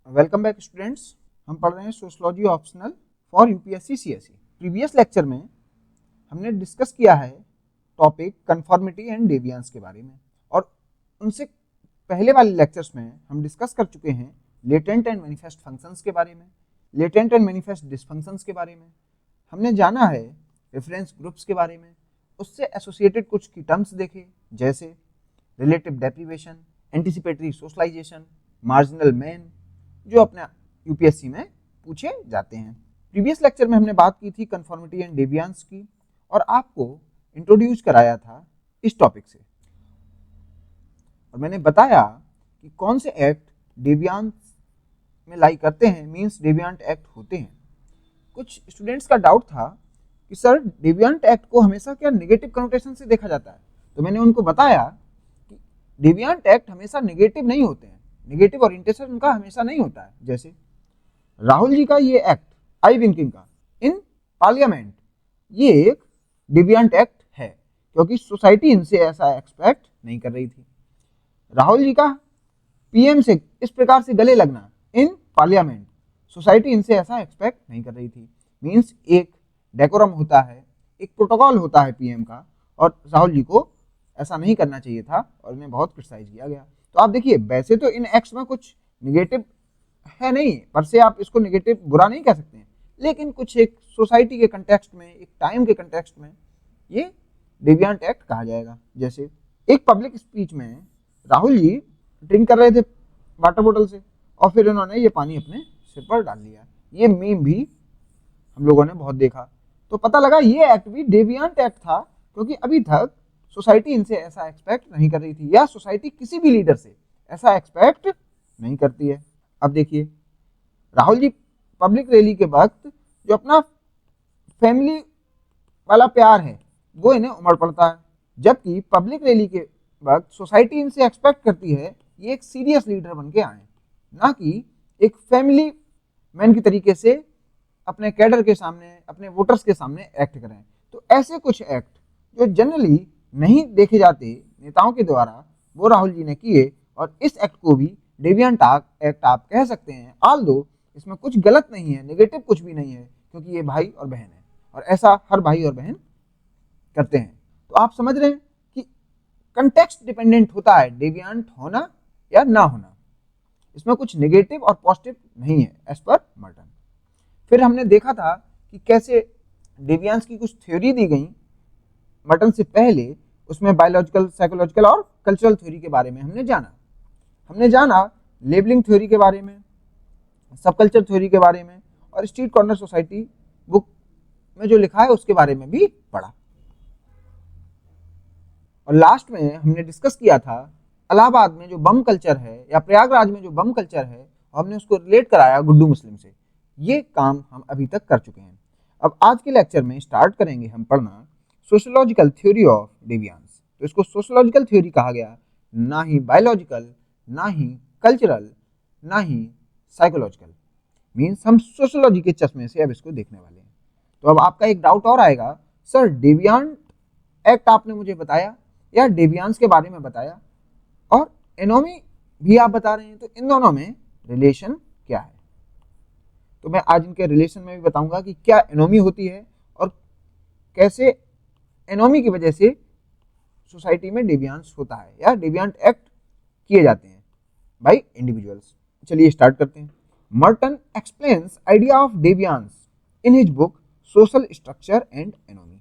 Welcome back students. हम पढ़ रहे हैं sociology optional for UPSC CSE. Previous lecture में हमने डिस्कस किया है टॉपिक कन्फॉर्मिटी एंड डेविएंस के बारे में, और उनसे पहले वाले लेक्चर्स में हम डिस्कस कर चुके हैं लेटेंट एंड मैनिफेस्ट फंक्शंस के बारे में, लेटेंट एंड मैनिफेस्ट डिसफंक्शंस के बारे में। हमने जाना है रेफरेंस ग्रुप्स के बारे में, उससे एसोसिएटेड कुछ की टर्म्स देखे, जैसे relative deprivation, anticipatory socialization, marginal man, जो अपने यूपीएससी में पूछे जाते हैं। प्रीवियस लेक्चर में हमने बात की थी कन्फॉर्मिटी एंड डेविएंस की, और आपको इंट्रोड्यूस कराया था इस टॉपिक से, और मैंने बताया कि कौन से एक्ट डेविएंस में लाई करते हैं, मींस डेविएंट एक्ट होते हैं। कुछ स्टूडेंट्स का डाउट था कि सर डेविएंट एक्ट को हमेशा क्या नेगेटिव कनोटेशन से देखा जाता है, तो मैंने उनको बताया कि डेविएंट एक्ट हमेशा नेगेटिव नहीं होते हैं, नेगेटिव ओरिएंटेशन उनका हमेशा नहीं होता है। जैसे राहुल जी का ये एक्ट आई विंकिंग का इन पार्लियामेंट, ये एक डेविएंट एक्ट है, क्योंकि सोसाइटी इनसे ऐसा एक्सपेक्ट नहीं कर रही थी। राहुल जी का पीएम से इस प्रकार से गले लगना इन पार्लियामेंट, सोसाइटी इनसे ऐसा एक्सपेक्ट नहीं कर रही थी। मींस एक डेकोरम होता है, एक प्रोटोकॉल होता है पीएम का, और राहुल जी को ऐसा नहीं करना चाहिए था और इन्हें बहुत क्रिटिसाइज किया गया। तो आप देखिए, वैसे तो इन एक्ट्स में कुछ नेगेटिव है नहीं, पर से आप इसको नेगेटिव बुरा नहीं कह सकते हैं, लेकिन कुछ एक सोसाइटी के कंटेक्स्ट में, एक टाइम के कंटेक्स्ट में ये डेविएंट एक्ट कहा जाएगा। जैसे एक पब्लिक स्पीच में राहुल जी ड्रिंक कर रहे थे वाटर बोतल से, और फिर उन्होंने ये पानी अपने सिर पर डाल लिया। ये मीम भी हम लोगों ने बहुत देखा, तो पता लगा ये एक्ट भी डेविएंट एक्ट था, क्योंकि अभी तक सोसाइटी इनसे ऐसा एक्सपेक्ट नहीं कर रही थी, या सोसाइटी किसी भी लीडर से ऐसा एक्सपेक्ट नहीं करती है। अब देखिए, राहुल जी पब्लिक रैली के वक्त जो अपना फैमिली वाला प्यार है वो इन्हें उमड़ पड़ता है, जबकि पब्लिक रैली के वक्त सोसाइटी इनसे एक्सपेक्ट करती है ये एक सीरियस लीडर बन के आए, ना कि एक फैमिली मैन की तरीके से अपने कैडर के सामने, अपने वोटर्स के सामने एक्ट करें। तो ऐसे कुछ एक्ट जो जनरली नहीं देखे जाते नेताओं के द्वारा, वो राहुल जी ने किए, और इस एक्ट को भी डेविएंट एक्ट आप कह सकते हैं। ऑल्दो इसमें कुछ गलत नहीं है, नेगेटिव कुछ भी नहीं है, क्योंकि ये भाई और बहन है, और ऐसा हर भाई और बहन करते हैं। तो आप समझ रहे हैं कि कंटेक्स्ट डिपेंडेंट होता है डेविएंट होना या ना होना, इसमें कुछ नेगेटिव और पॉजिटिव नहीं है एज पर मर्टन। फिर हमने देखा था कि कैसे डेविएंस की कुछ थ्योरी दी गई मर्टन से पहले, उसमें बायोलॉजिकल, साइकोलॉजिकल और कल्चरल थ्योरी के बारे में हमने जाना लेबलिंग थ्योरी के बारे में, सब कल्चर थ्योरी के बारे में, और स्ट्रीट कॉर्नर सोसाइटी बुक में जो लिखा है उसके बारे में भी पढ़ा। और लास्ट में हमने डिस्कस किया था इलाहाबाद में जो बम कल्चर है, या प्रयागराज में जो बम कल्चर है, हमने उसको रिलेट कराया गुड्डू मुस्लिम से। ये काम हम अभी तक कर चुके हैं। अब आज के लेक्चर में स्टार्ट करेंगे हम पढ़ना सोशियोलॉजिकल थ्योरी ऑफ डेविएंस। तो इसको सोशियोलॉजिकल थ्योरी कहा गया, ना ही बायोलॉजिकल, ना ही कल्चरल, ना ही साइकोलॉजिकल। मीन्स हम सोशियोलॉजी के चश्मे से अब इसको देखने वाले हैं। तो अब आपका एक डाउट और आएगा, सर डेविएंट एक्ट आपने मुझे बताया, या डेविएंस के बारे में बताया, और एनोमी भी आप बता रहे हैं, तो इन दोनों में रिलेशन क्या है? तो मैं आज इनके रिलेशन में भी बताऊंगा कि क्या एनोमी होती है, और कैसे एनोमी की वजह से सोसाइटी में डेविएंस होता है, या डेविएंट एक्ट किए जाते हैं बाय इंडिविजुअल्स। चलिए स्टार्ट करते हैं। Merton explains idea of deviance in his book social structure and anomie.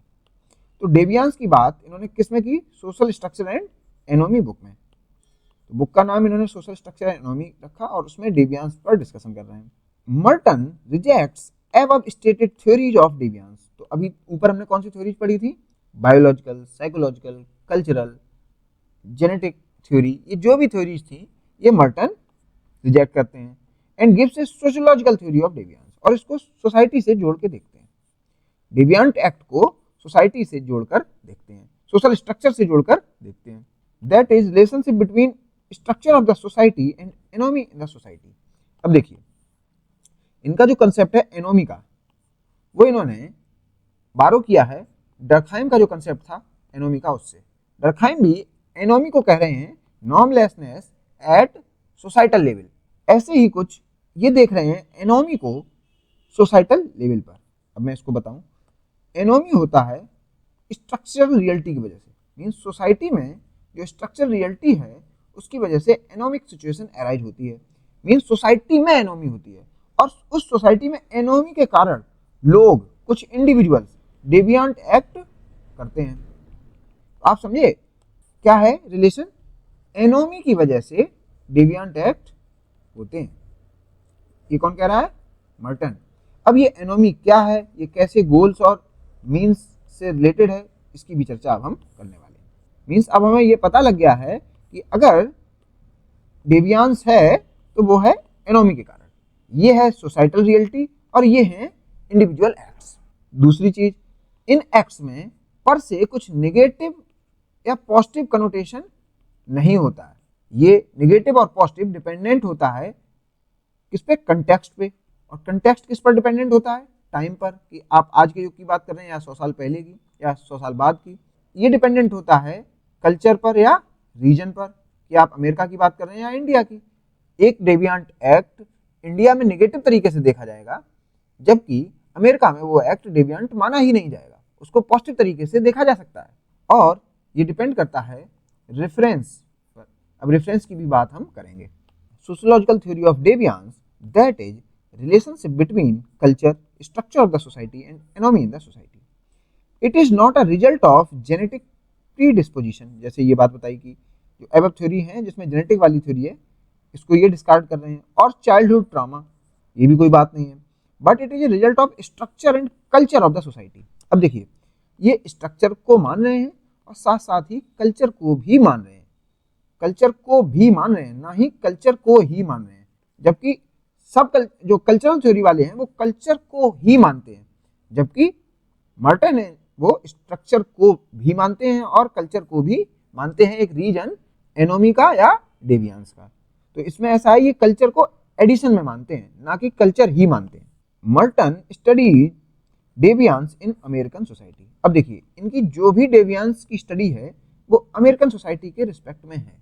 तो डेविएंस की बात इन्होंने किस में की? Social structure and anomie book में। तो बुक का नाम इन्होंने सोशल स्ट्रक्चर एंड एनोमी रखा, और उसमें डेविएंस पर डिस्कशन कर रहे हैं। Merton rejects above stated theories of deviance। तो अभी ऊपर हमने कौन सी थ्योरीज पढ़ी थी? Biological, psychological, cultural, genetic theory, ये जो भी थ्योरीज थी ये मर्टन रिजेक्ट करते हैं, and gives a sociological theory of deviance, और इसको सोसाइटी से जोड़ के देखते हैं। डेविएंट एक्ट को सोसाइटी से जोड़कर देखते हैं, सोशल स्ट्रक्चर से जोड़कर देखते हैं। That is relationship between structure of the society and anomie in the society. अब देखिए, इनका जो कंसेप्ट है एनोमी का, वो इन्होंने बारो किया है डर्कहाइम का जो कंसेप्ट था एनोमी का, उससे। डर्कहाइम भी एनोमी को कह रहे हैं नॉर्मलेसनेस एट सोसाइटल लेवल। ऐसे ही कुछ ये देख रहे हैं एनोमी को सोसाइटल लेवल पर। अब मैं इसको बताऊं, एनोमी होता है स्ट्रक्चरल रियलिटी की वजह से, मीन्स सोसाइटी में जो स्ट्रक्चरल रियलिटी है उसकी वजह से एनोमिक सिचुएशन अराइज होती है, मीन्स सोसाइटी में एनोमी होती है और उस सोसाइटी में एनोमी के कारण लोग, कुछ इंडिविजुअल्स डेविएंट एक्ट करते हैं। आप समझे क्या है रिलेशन, एनोमी की वजह से डेविएंट एक्ट होते हैं। ये कौन कह रहा है, मर्टन। अब ये एनोमी क्या है, ये कैसे गोल्स और मीन्स से रिलेटेड है, इसकी भी चर्चा अब हम करने वाले हैं। मीन्स अब हमें ये पता लग गया है कि अगर डेविएंस है तो वो है एनोमी के कारण, ये है सोसाइटल रियलिटी और ये है इंडिविजुअल एक्ट्स। दूसरी चीज, इन एक्ट्स में पर से कुछ नेगेटिव या पॉजिटिव कनोटेशन नहीं होता है। ये नेगेटिव और पॉजिटिव डिपेंडेंट होता है किस पे, कंटेक्स्ट पे। और कंटेक्स्ट किस पर डिपेंडेंट होता है, टाइम पर, कि आप आज के युग की बात कर रहे हैं या 100 साल पहले की या 100 साल बाद की। ये डिपेंडेंट होता है कल्चर पर या रीजन पर, कि आप अमेरिका की बात कर रहे हैं या इंडिया की। एक डेविएंट एक्ट इंडिया में नेगेटिव तरीके से देखा जाएगा, जबकि अमेरिका में वो एक्ट डेविएंट माना ही नहीं जाएगा, उसको पॉजिटिव तरीके से देखा जा सकता है। और ये डिपेंड करता है रेफरेंस पर। अब रेफरेंस की भी बात हम करेंगे। Sociological theory of deviance, that is relationship between culture, structure of the society and anomie in the society. It is not a result of genetic predisposition. जैसे ये बात बताई कि जो एबव थ्योरी है जिसमें जेनेटिक वाली थ्योरी है, इसको ये डिस्कार्ड कर रहे हैं, और चाइल्डहुड ट्रॉमा, ये भी कोई बात नहीं है, but it is a result of structure and culture of the society. अब देखिए, ये स्ट्रक्चर को मान रहे हैं और साथ साथ ही कल्चर को भी मान रहे हैं, कल्चर को भी मान रहे हैं, ना ही कल्चर को ही मान रहे हैं। जबकि जो कल्चरल थ्योरी वाले हैं वो कल्चर को ही मानते हैं, जबकि मर्टन है वो स्ट्रक्चर को भी मानते हैं और कल्चर को भी मानते हैं, एक रीजन एनोमी का या डेविएंस का। तो इसमें ऐसा है, ये कल्चर को एडिशन में मानते हैं, ना कि कल्चर ही मानते हैं। Merton study deviance in American society. अब देखिए, इनकी जो भी डेविएंस की स्टडी है वो अमेरिकन सोसाइटी के रिस्पेक्ट में है,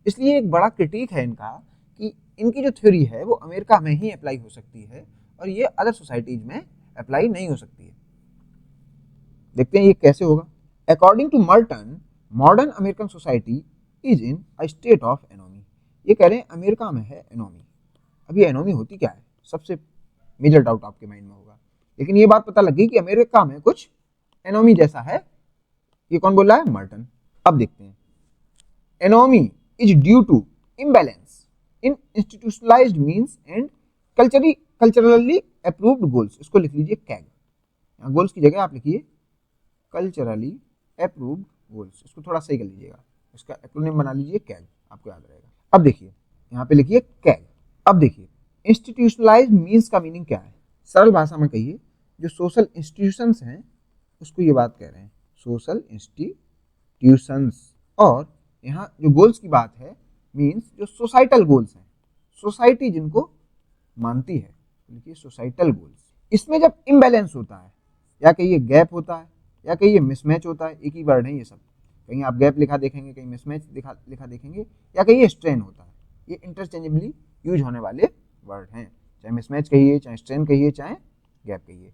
इसलिए एक बड़ा क्रिटिक है इनका कि इनकी जो थ्योरी है वो अमेरिका में ही अप्लाई हो सकती है और ये अदर सोसाइटीज में अप्लाई नहीं हो सकती है। देखते हैं ये कैसे होगा। According to Merton, modern American society is in a state of anomie. ये कह रहे हैं अमेरिका में है एनोमी। अब ये एनोमी होती क्या है, सबसे मेजर डाउट आपके माइंड में होगा, लेकिन ये बात पता लग गई कि अमेरिका में कुछ एनोमी जैसा है। ये कौन बोल रहा है, मर्टन। अब देखते हैं, anomie is due to imbalance in institutionalized means and culturally approved goals. इसको लिख लीजिए कैग, यहाँ गोल्स की जगह आप लिखिए कल्चरली अप्रूव्ड गोल्स। इसको थोड़ा सही कर लीजिएगा, इसका एक्रोनिम बना लीजिए कैग, आपको याद रहेगा। अब देखिए यहाँ पे लिखिए कैग। अब देखिए, इंस्टीट्यूशनलाइज्ड मीन्स का मीनिंग क्या है, सरल भाषा में कहिए, जो सोशल इंस्टीट्यूशंस हैं उसको ये बात कह रहे हैं, सोशल इंस्टीट्यूशंस। और यहाँ जो गोल्स की बात है मीन्स जो सोसाइटल गोल्स हैं, सोसाइटी जिनको मानती है, देखिए सोसाइटल गोल्स। इसमें जब इम्बैलेंस होता है, या कहिए गैप होता है, या कहिए मिसमैच होता है, एक ही वर्ड है ये सब, कहीं आप गैप लिखा देखेंगे, कहीं मिसमैच लिखा देखेंगे, या कहिए स्ट्रेन होता है, ये इंटरचेंजेबली यूज होने वाले वर्ड हैं, चाहे मिसमैच कहिए, चाहे स्ट्रेन कहिए, चाहे गैप कहिए।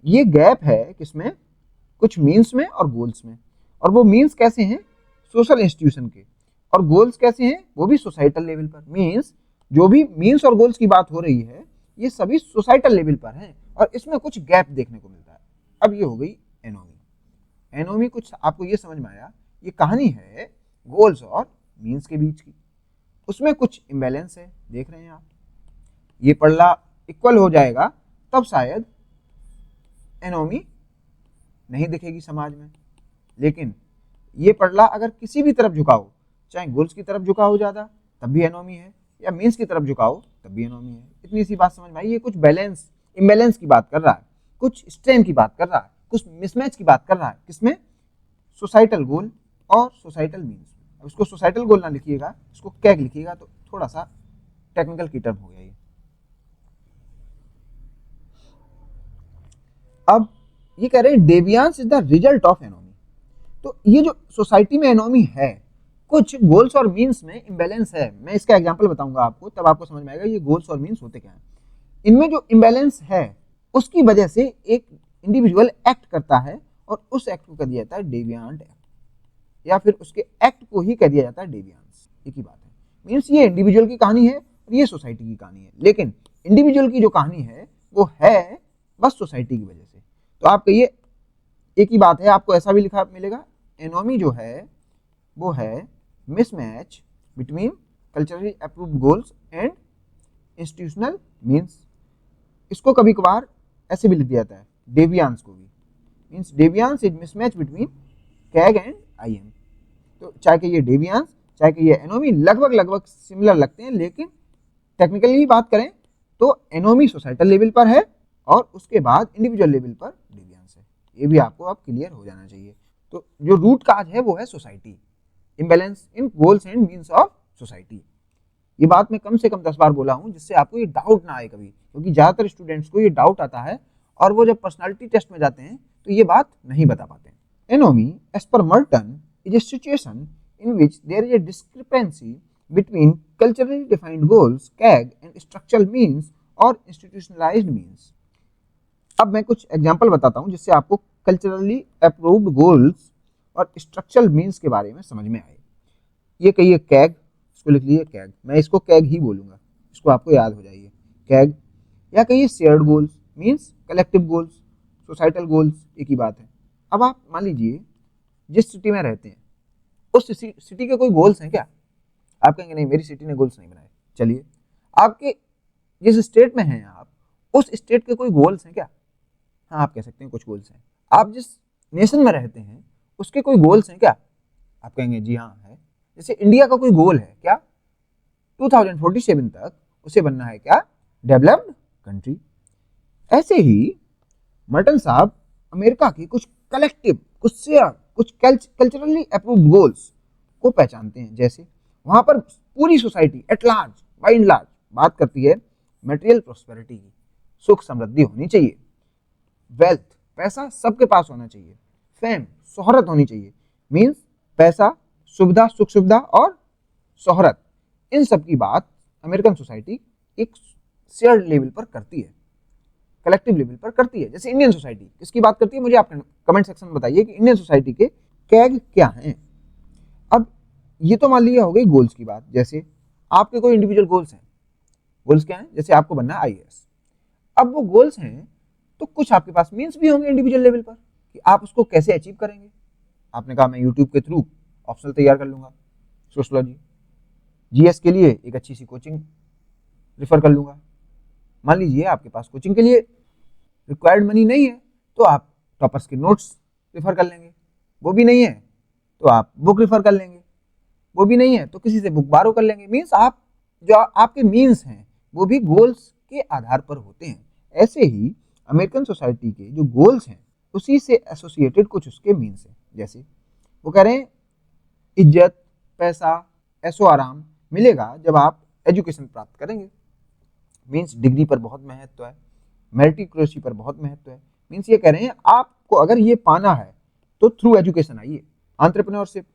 ये गैप है किसमें, कुछ मीन्स में और गोल्स में। और वो मीन्स कैसे हैं, सोशल इंस्टीट्यूशन के, और गोल्स कैसे हैं, वो भी सोसाइटल लेवल पर। मीन्स जो भी मीन्स और गोल्स की बात हो रही है ये सभी सोसाइटल लेवल पर हैं और इसमें कुछ गैप देखने को मिलता है। अब ये हो गई एनोमी। एनोमी कुछ आपको ये समझ में आया, ये कहानी है गोल्स और मीन्स के बीच की, उसमें कुछ इम्बैलेंस है, देख रहे हैं आप। ये पड़ला इक्वल हो जाएगा तब शायद एनोमी नहीं दिखेगी समाज में, लेकिन ये पड़ला अगर किसी भी तरफ झुकाओ, चाहे गोल्स की तरफ झुकाओ ज़्यादा तब भी एनोमी है, या मीन्स की तरफ झुकाओ तब भी एनोमी है। इतनी सी बात समझ में आई। ये कुछ बैलेंस इम्बैलेंस की बात कर रहा है, कुछ स्ट्रेन की बात कर रहा है, कुछ मिसमैच की बात कर रहा है, किसमें, सोसाइटल गोल और सोसाइटल मीन्स। अब इसको सोसाइटल गोल ना लिखिएगा, इसको कैग लिखिएगा, तो थोड़ा सा टेक्निकल की टर्म हो गया ये। अब ये कह रहे हैं deviance is the result of anomie. तो ये जो सोसाइटी में एनोमी है, कुछ गोल्स और मीन्स में इम्बैलेंस है। मैं इसका एग्जांपल बताऊंगा आपको, तब आपको समझ में आएगा ये गोल्स और मीन्स होते क्या हैं। इनमें जो इम्बैलेंस है उसकी वजह से एक इंडिविजुअल एक्ट करता है और उस एक्ट को कह दिया जाता है डेविएंट एक्ट, या फिर उसके एक्ट को ही कह दिया जाता है डेविएंस। एक ही बात है। मीन्स ये इंडिविजुअल की कहानी है और ये सोसाइटी की कहानी है, लेकिन इंडिविजुअल की जो कहानी है वो है बस सोसाइटी की वजह से। तो आप कहिए एक ही बात है, आपको ऐसा भी लिखा मिलेगा, एनोमी जो है वो है mismatch between culturally approved goals and institutional means. इसको कभी कभार ऐसे भी लिख दिया जाता है डेविएंस को भी, means deviance is mismatch between CAG and IM. तो चाहे कि ये डेविएंस चाहे कि ये एनोमी लगभग सिमिलर लगते हैं, लेकिन टेक्निकली बात करें तो एनोमी सोसाइटल लेवल पर है और उसके बाद इंडिविजुअल लेवल पर डेविएंस है। ये भी आपको अब क्लियर हो जाना चाहिए। तो जो रूट काज है वो है society, imbalance in goals and means of society. ये बात मैं कम से कम 10 बार बोला हूं जिससे आपको ये डाउट ना आए कभी, क्योंकि ज्यादातर स्टूडेंट्स को ये डाउट आता है और वो जब पर्सनालिटी टेस्ट में जाते हैं तो ये बात नहीं बता पाते। Anomie as per Merton is a situation in which there is a discrepancy between culturally defined goals, CAG, and structural means or institutionalized means। अब मैं कुछ एग्जांपल बताता हूं जिससे आपको कल्चरली अप्रूव्ड गोल्स और स्ट्रक्चरल मीन्स के बारे में समझ में आए। ये कहिए कैग, इसको लिख लीजिए कैग, मैं इसको कैग ही बोलूंगा, इसको आपको याद हो जाइए कैग। या कहिए shared goals means collective goals, societal goals, एक ही बात है। अब आप मान लीजिए जिस सिटी में रहते हैं उस सिटी के कोई गोल्स हैं क्या? आप कहेंगे नहीं मेरी सिटी ने गोल्स नहीं बनाए। चलिए आपके जिस स्टेट में हैं आप उस स्टेट के कोई गोल्स हैं क्या? हाँ आप कह सकते हैं कुछ गोल्स हैं। आप जिस नेशन में रहते हैं उसके कोई गोल्स हैं क्या? आप कहेंगे जी हाँ है। जैसे इंडिया का कोई गोल है क्या 2047 तक उसे बनना है क्या डेवलप्ड कंट्री। ऐसे ही मर्टन साहब अमेरिका की कुछ कलेक्टिव, कुछ शेयर, कुछ कल्चरली अप्रूव्ड गोल्स को पहचानते हैं। जैसे वहां पर पूरी society at large by and large बात करती है मटेरियल प्रोस्पेरिटी की, सुख समृद्धि होनी चाहिए, वेल्थ पैसा सबके पास होना चाहिए, फेम शोहरत होनी चाहिए, मीन्स पैसा सुविधा सुख सुविधा और शोहरत, इन सब की बात अमेरिकन सोसाइटी एक शेयर लेवल पर करती है, कलेक्टिव लेवल पर करती है। जैसे इंडियन सोसाइटी किसकी बात करती है, मुझे आप कमेंट सेक्शन में बताइए कि इंडियन सोसाइटी के कैग क्या हैं। अब ये तो मान लिया हो गई गोल्स की बात। जैसे आपके कोई इंडिविजुअल गोल्स हैं, गोल्स क्या हैं, जैसे आपको बनना है आईएएस। अब वो गोल्स हैं तो कुछ आपके पास मीन्स भी होंगे इंडिविजुअल लेवल पर कि आप उसको कैसे अचीव करेंगे। आपने कहा मैं यूट्यूब के थ्रू ऑप्शनल तैयार कर लूंगा, सोशियोलॉजी, जीएस के लिए एक अच्छी सी कोचिंग रिफर कर लूंगा। मान लीजिए आपके पास कोचिंग के लिए रिक्वायर्ड मनी नहीं है तो आप टॉपर्स के नोट्स रिफर कर लेंगे, वो भी नहीं है तो आप बुक रिफर कर लेंगे, वो भी नहीं है तो किसी से बुक बारो कर लेंगे। मीन्स आप जो आपके मीन्स हैं वो भी गोल्स के आधार पर होते हैं। ऐसे ही अमेरिकन सोसाइटी के जो गोल्स हैं उसी से एसोसिएटेड कुछ उसके मीन्स हैं। जैसे वो कह रहे हैं इज्जत पैसा ऐशो आराम मिलेगा जब आप एजुकेशन प्राप्त करेंगे, मीन्स डिग्री पर बहुत महत्व है, मेरिटोक्रेसी पर बहुत महत्व है। मीन्स ये कह रहे हैं आपको अगर ये पाना है तो थ्रू एजुकेशन आइए। एंटरप्रेन्योरशिप,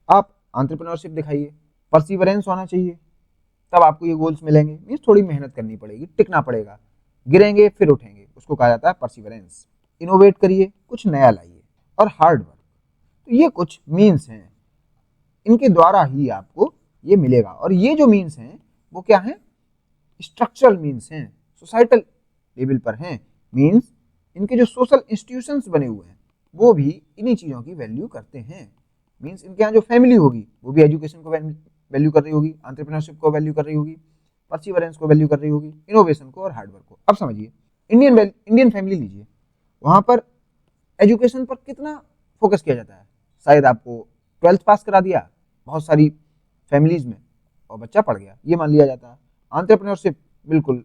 आप एंटरप्रेन्योरशिप दिखाइए, परसिवरेंस होना चाहिए तब आपको ये गोल्स मिलेंगे। मीन्स थोड़ी मेहनत करनी पड़ेगी, टिकना पड़ेगा, गिरेंगे फिर उठेंगे, उसको कहा जाता है परसिवरेंस। इनोवेट करिए, कुछ नया लाइए, और हार्ड वर्क। तो ये कुछ मीन्स हैं, इनके द्वारा ही आपको ये मिलेगा। और ये जो मीन्स हैं वो क्या हैं, स्ट्रक्चरल मीन्स हैं, सोसाइटल लेवल पर हैं। मीन्स इनके जो सोशल इंस्टीट्यूशंस बने हुए हैं वो भी इन्हीं चीज़ों की वैल्यू करते हैं। मीन्स इनके यहाँ जो फैमिली होगी वो भी एजुकेशन को वैल्यू कर रही होगी, एंटरप्रेन्योरशिप को वैल्यू कर रही होगी, परसिवरेंस को वैल्यू कर रही होगी, इनोवेशन को और हार्डवर्क को। अब समझिए इंडियन फैमिली लीजिए, वहाँ पर एजुकेशन पर कितना फोकस किया जाता है। शायद आपको 12th पास करा दिया बहुत सारी फैमिलीज में और बच्चा पढ़ गया, ये मान लिया जाता है। एंटरप्रेन्योरशिप बिल्कुल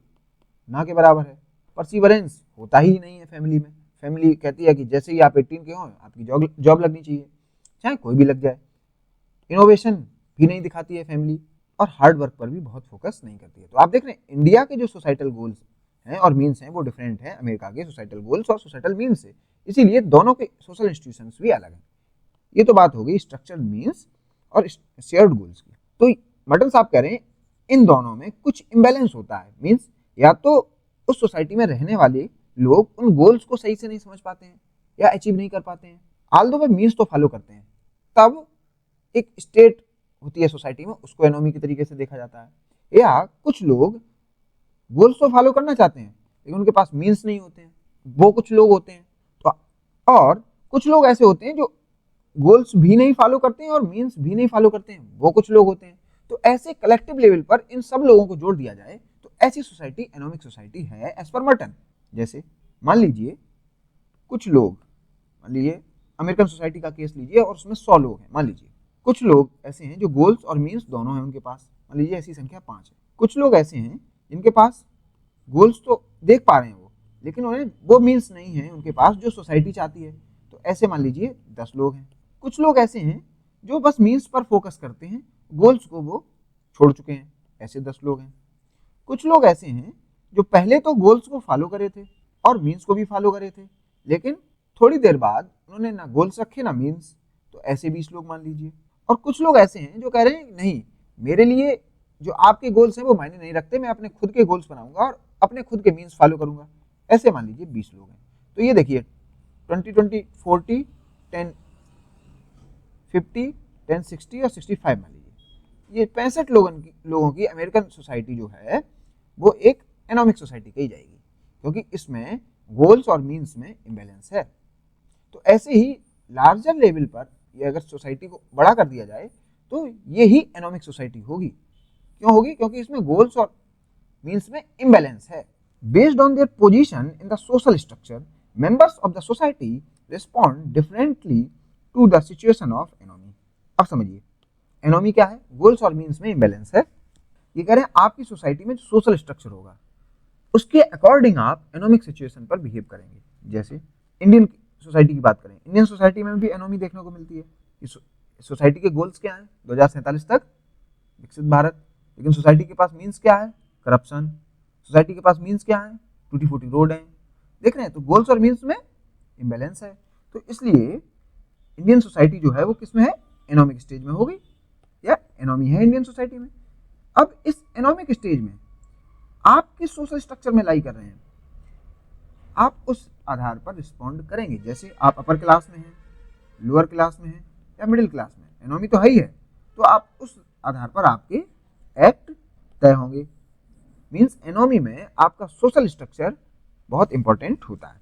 ना के बराबर है। परसिवरेंस होता ही नहीं है फैमिली में, फैमिली कहती है कि जैसे ही आप 18 के हों आपकी जॉब लगनी चाहिए, चाहे कोई भी लग जाए। इनोवेशन भी नहीं दिखाती है फैमिली, और हार्ड वर्क पर भी बहुत फोकस नहीं करती है। तो आप देख रहे हैं इंडिया के जो सोसाइटल गोल्स हैं और मीन्स हैं वो डिफरेंट हैं अमेरिका के सोसाइटल गोल्स और सोसाइटल मीन्स से, इसीलिए दोनों के सोशल इंस्टीट्यूशंस भी अलग हैं। ये तो बात हो गई स्ट्रक्चरल मीन्स और शेयर्ड गोल्स की। तो मर्टन साहब कह रहे हैं इन दोनों में कुछ इम्बैलेंस होता है। मीन्स या तो उस सोसाइटी में रहने वाले लोग उन गोल्स को सही से नहीं समझ पाते हैं या अचीव नहीं कर पाते हैं, ऑल्दो वे मीन्स तो फॉलो करते हैं, तब एक स्टेट होती है सोसाइटी में, उसको एनोमी के तरीके से देखा जाता है। या कुछ लोग गोल्स तो फॉलो करना चाहते हैं लेकिन उनके पास मीन्स नहीं होते हैं, वो कुछ लोग होते हैं। तो और कुछ लोग ऐसे होते हैं जो गोल्स भी नहीं फॉलो करते हैं और मीन्स भी नहीं फॉलो करते हैं, वो कुछ लोग होते हैं। तो ऐसे कलेक्टिव लेवल पर इन सब लोगों को जोड़ दिया जाए तो ऐसी सोसाइटी एनोमिक सोसाइटी है एज पर मर्टन। जैसे मान लीजिए कुछ लोग, मान लीजिए अमेरिकन सोसाइटी का केस लीजिए और उसमें 100 लोग हैं, मान लीजिए कुछ लोग ऐसे हैं जो गोल्स और मीन्स दोनों हैं उनके पास, मान लीजिए ऐसी संख्या 5 है। कुछ लोग ऐसे हैं जिनके पास गोल्स तो देख पा रहे हैं वो, लेकिन उन्हें वो मीन्स नहीं है उनके पास जो सोसाइटी चाहती है, तो ऐसे मान लीजिए 10 लोग हैं। कुछ लोग ऐसे हैं जो बस मीन्स पर फोकस करते हैं, गोल्स को वो छोड़ चुके हैं, ऐसे 10 लोग हैं। कुछ लोग ऐसे हैं जो पहले तो गोल्स को फॉलो करे थे और मीन्स को भी फॉलो करे थे, लेकिन थोड़ी देर बाद उन्होंने ना गोल्स रखे ना मीन्स, तो ऐसे 20 लोग मान लीजिए। और कुछ लोग ऐसे हैं जो कह रहे हैं नहीं, मेरे लिए जो आपके गोल्स हैं वो मायने नहीं रखते, मैं अपने खुद के गोल्स बनाऊंगा और अपने खुद के मीन्स फॉलो करूंगा, ऐसे मान लीजिए 20 लोग हैं। तो ये देखिए 20-20, 40, 10, 50, 10, 60 और 65 मान लीजिए, ये 65 लोगों की अमेरिकन सोसाइटी जो है वो एक एनोमिक सोसाइटी कही जाएगी, क्योंकि इसमें गोल्स और मीन्स में इम्बैलेंस है। तो ऐसे ही लार्जर लेवल पर ये अगर सोसाइटी को बड़ा कर दिया जाए तो ये ही एनोमिक सोसाइटी होगी। क्यों होगी? क्योंकि इसमें गोल्स और मीन्स में इम्बैलेंस है। Based on their position in the social structure, members of the society respond differently to the situation of anomie. अब समझिए एनोमी क्या है? गोल्स और मीन्स में इम्बैलेंस है। ये कह रहे हैं आपकी सोसाइटी में जो सोशल स्ट्रक्चर होगा उसके अकॉर्डिंग आप एनोमिक सिचुएशन पर बिहेव करेंगे। जैसे इंडियन सोसाइटी की बात करें, इंडियन सोसाइटी में भी एनोमी देखने को मिलती है कि सोसाइटी के गोल्स क्या हैं? 2047 तक विकसित भारत। लेकिन सोसाइटी के पास मीन्स क्या है? करप्शन। सोसाइटी के पास मीन्स क्या है? टूटी फूटी रोड है। देख रहे हैं, तो गोल्स और मीन्स में इम्बैलेंस है। तो इसलिए इंडियन सोसाइटी जो है वो किस में है? एनोमिक स्टेज में होगी, या एनोमी है इंडियन सोसाइटी में। अब इस एनोमिक स्टेज में आप किस सोशल स्ट्रक्चर में लाई कर रहे हैं, आप उस आधार पर रिस्पॉन्ड करेंगे। जैसे आप अपर क्लास में हैं, लोअर क्लास में हैं या मिडिल क्लास में, एनोमी तो है ही है, तो आप उस आधार पर आपके एक्ट तय होंगे। मीन्स एनोमी में आपका सोशल स्ट्रक्चर बहुत इंपॉर्टेंट होता है।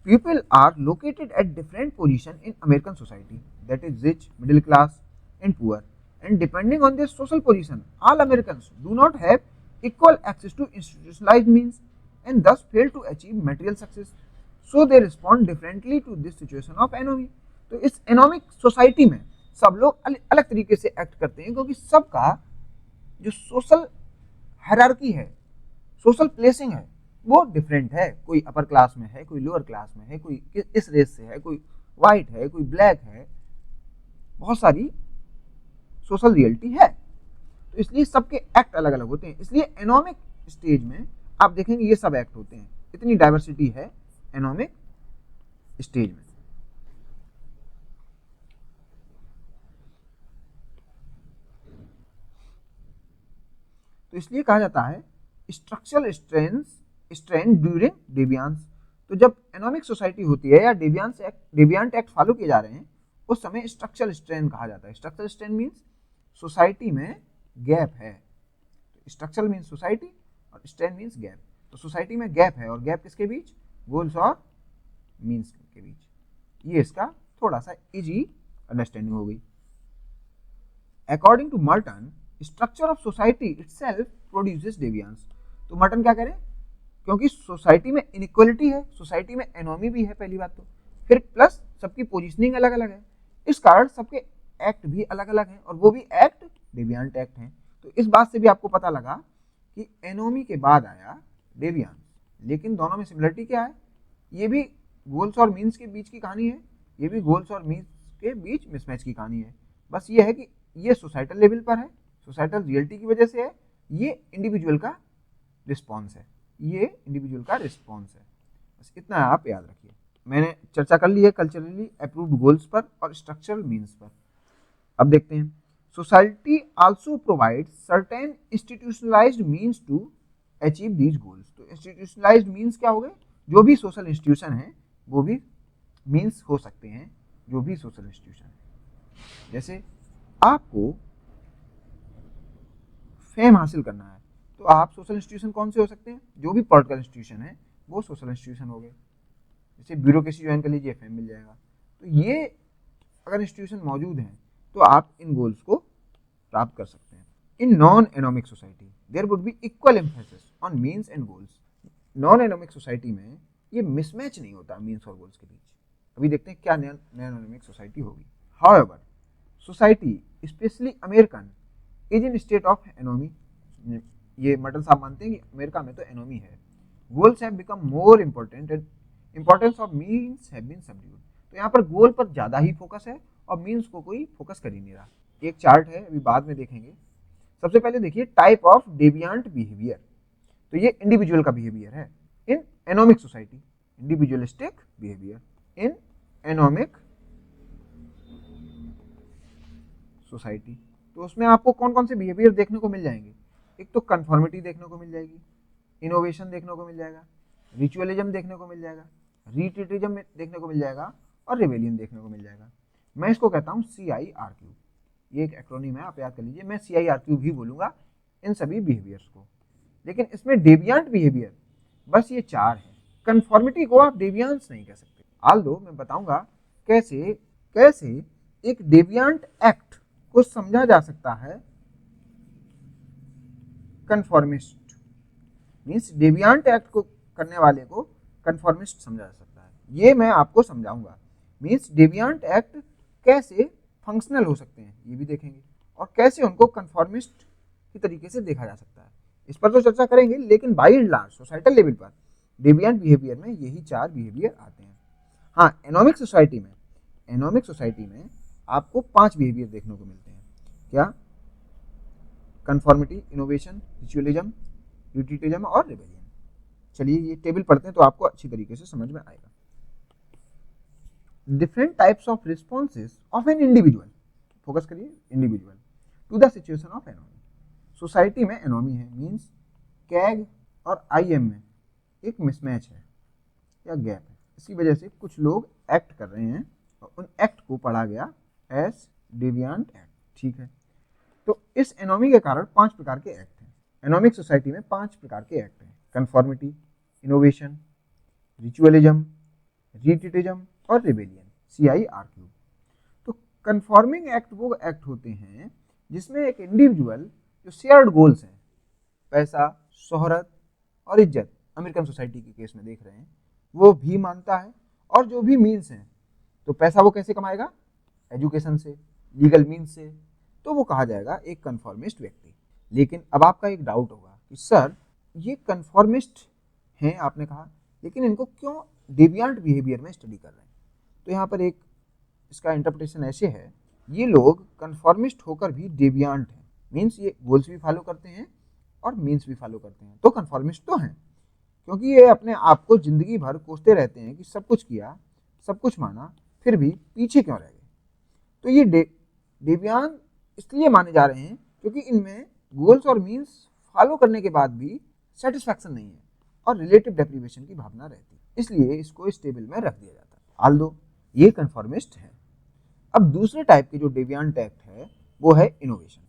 People are located at different positions in American society, that is rich, middle class and poor, and depending on their social position, all Americans do not have equal access to institutionalized means and thus fail to achieve material success. So they respond differently to this situation of anomie. तो इस anomic society में सब लोग अलग तरीके से act करते हैं, क्योंकि सबका जो सोशल हायरार्की है, सोशल प्लेसिंग है, वो डिफरेंट है। कोई अपर क्लास में है, कोई लोअर क्लास में है, कोई इस रेस से है, कोई वाइट है, कोई ब्लैक है, बहुत सारी सोशल रियलिटी है। तो इसलिए सबके एक्ट अलग अलग होते हैं। इसलिए एनोमिक स्टेज में आप देखेंगे ये सब एक्ट होते हैं, इतनी डाइवर्सिटी है एनोमिक स्टेज में। तो इसलिए कहा जाता है स्ट्रक्चरल स्ट्रेन ड्यूरिंग डेविएंस। तो जब एनोमिक सोसाइटी होती है या डेविएंट एक्ट फॉलो किए जा रहे हैं, उस समय स्ट्रक्चरल स्ट्रेन कहा जाता है। स्ट्रक्चरल स्ट्रेन मीन्स सोसाइटी में गैप है। स्ट्रक्चरल मीन्स सोसाइटी और स्ट्रेन मीन्स गैप। तो सोसाइटी में गैप है, और गैप किसके बीच? गोल्स और मीन्स के बीच। ये इसका थोड़ा सा इजी अंडरस्टैंडिंग हो गई। According to Merton, structure of society itself produces deviance. तो मर्टन क्या करें, क्योंकि सोसाइटी में इनइक्वालिटी है, सोसाइटी में एनोमी भी है पहली बात तो, फिर प्लस सबकी पोजीशनिंग अलग अलग है, इस कारण सबके एक्ट भी अलग अलग हैं, और वो भी एक्ट डेविएंट एक्ट हैं। तो इस बात से भी आपको पता लगा कि एनोमी के बाद आया डेविएंस, लेकिन दोनों में सिमिलरिटी क्या है? ये भी गोल्स और मीन्स के बीच की कहानी है, ये भी गोल्स और मीन्स के बीच मिसमैच की कहानी है। बस ये है कि ये सोसाइटल लेवल पर है, सोसाइटल रियलिटी की वजह से है, ये इंडिविजुअल का रिस्पॉन्स है, ये इंडिविजुअल का रिस्पॉन्स है। बस इतना आप याद रखिए। मैंने चर्चा कर ली है कल्चरली अप्रूव्ड गोल्स पर और स्ट्रक्चरल मीन्स पर। अब देखते हैं, society also provide certain institutionalized means to achieve these goals. तो इंस्टीट्यूशनलाइज्ड मीन्स क्या हो गए, जो भी सोशल इंस्टीट्यूशन है वो भी मीन्स हो सकते हैं, जो भी सोशल इंस्टीट्यूशन है। जैसे आपको फेम हासिल करना है तो आप सोशल इंस्टीट्यूशन कौन से हो सकते हैं, जो भी पॉलिटिकल इंस्टीट्यूशन है वो सोशल इंस्टीट्यूशन हो गए। जैसे ब्यूरोक्रेसी ज्वाइन कर लीजिए, फेम मिल जाएगा। तो ये अगर इंस्टीट्यूशन मौजूद हैं तो आप इन गोल्स को प्राप्त कर सकते हैं। In non anomic society there would be equal emphasis on means and goals. Non anomic society में ये मिसमैच नहीं होता मीन्स और गोल्स के बीच। अभी देखते हैं क्या नॉन एनोमिक सोसाइटी होगी। However society specially American is in state of anomie. ये मटल साहब मानते हैं कि अमेरिका में तो एनोमी है। Goals have become more important and importance of means have been subdued. तो यहाँ पर गोल पर ज़्यादा ही फोकस है और मीन्स को कोई फोकस कर ही नहीं रहा। एक चार्ट है, अभी बाद में देखेंगे। सबसे पहले देखिए टाइप ऑफ डेविएंट बिहेवियर। तो ये इंडिविजुअल का बिहेवियर है in anomic society, individualistic behaviour in anomic society. तो उसमें आपको कौन कौन से बिहेवियर देखने को मिल जाएंगे। एक तो कन्फॉर्मिटी देखने को मिल जाएगी, इनोवेशन देखने को मिल जाएगा, रिचुअलिज्म देखने को मिल जाएगा, रिट्रीटिज्म देखने को मिल जाएगा और रिवेलियन देखने को मिल जाएगा। मैं इसको कहता हूँ CIRQ। ये एक एक्रोनिम है, आप याद कर लीजिए। मैं CIRQ भी बोलूँगा इन सभी बिहेवियर्स को। लेकिन इसमें डेविएंट बिहेवियर बस ये 4 है। कन्फॉर्मिटी को आप डेविएंस नहीं कह सकते। आल्दो मैं बताऊंगा कैसे कैसे एक डेविएंट एक्ट को समझा जा सकता है कन्फॉर्मिस्ट। मीन्स डेविएंट एक्ट को करने वाले को कन्फॉर्मिस्ट समझा जा सकता है, ये मैं आपको समझाऊंगा। मीन्स डेविएंट एक्ट कैसे फंक्शनल हो सकते हैं ये भी देखेंगे, और कैसे उनको कन्फॉर्मिस्ट की तरीके से देखा जा सकता है, इस पर तो चर्चा करेंगे। लेकिन by and large societal level पर डेविएंट बिहेवियर में यही 4 बिहेवियर आते हैं। हाँ, एनोमिक सोसाइटी में आपको 5 बिहेवियर देखने को मिलते हैं। क्या? कन्फॉर्मिटी, इनोवेशन, रिचुअलिज्म, यूटिलिटिज्म और रिबेलियन। चलिए ये टेबल पढ़ते हैं तो आपको अच्छी तरीके से समझ में आएगा। Different types of responses of an individual, focus करिए, individual to the situation of anomie. Society में एनोमी है, मीन्स कैग और IM में एक मिसमैच है या गैप है। इसी वजह से कुछ लोग एक्ट कर रहे हैं और उन एक्ट को पढ़ा गया एज डेविएंट एक्ट। ठीक है, तो इस एनोमी के कारण 5 प्रकार के एक्ट हैं। एनोमिक सोसाइटी में 5 प्रकार के एक्ट हैं: कन्फॉर्मिटी, इनोवेशन, रिचुअलिज्म, रिट्रीटिज्म और रिबेलियन, CIRQ। तो कन्फॉर्मिंग एक्ट वो एक्ट होते हैं जिसमें एक इंडिविजुअल जो शेयर्ड गोल्स हैं, पैसा, शोहरत और इज्जत, अमेरिकन सोसाइटी के केस में देख रहे हैं, वो भी मानता है। और जो भी मीन्स हैं, तो पैसा वो कैसे कमाएगा? एजुकेशन से, लीगल मीन्स से, तो वो कहा जाएगा एक कन्फॉर्मिस्ट व्यक्ति। लेकिन अब आपका एक डाउट होगा कि सर ये कन्फॉर्मिस्ट हैं आपने कहा, लेकिन इनको क्यों डेविएंट बिहेवियर में स्टडी कर रहे हैं? तो यहाँ पर एक इसका इंटरप्रिटेशन ऐसे है, ये लोग कन्फॉर्मिस्ट होकर भी डेविएंट हैं। मीन्स ये गोल्स भी फॉलो करते हैं और मीन्स भी फॉलो करते हैं, तो कन्फॉर्मिस्ट तो हैं, क्योंकि ये अपने आप को जिंदगी भर कोसते रहते हैं कि सब कुछ किया, सब कुछ माना, फिर भी पीछे क्यों रह गए। तो ये डेविएंट इसलिए माने जा रहे हैं क्योंकि इनमें गोल्स और मीन्स फॉलो करने के बाद भी सेटिस्फैक्शन नहीं है और रिलेटिव डेप्रिवेशन की भावना रहती है, इसलिए इसको इस टेबल में रख दिया जाता है। आल्दो ये कन्फॉर्मिस्ट है। अब दूसरे टाइप के जो डेविएंट एक्ट है वो है इनोवेशन।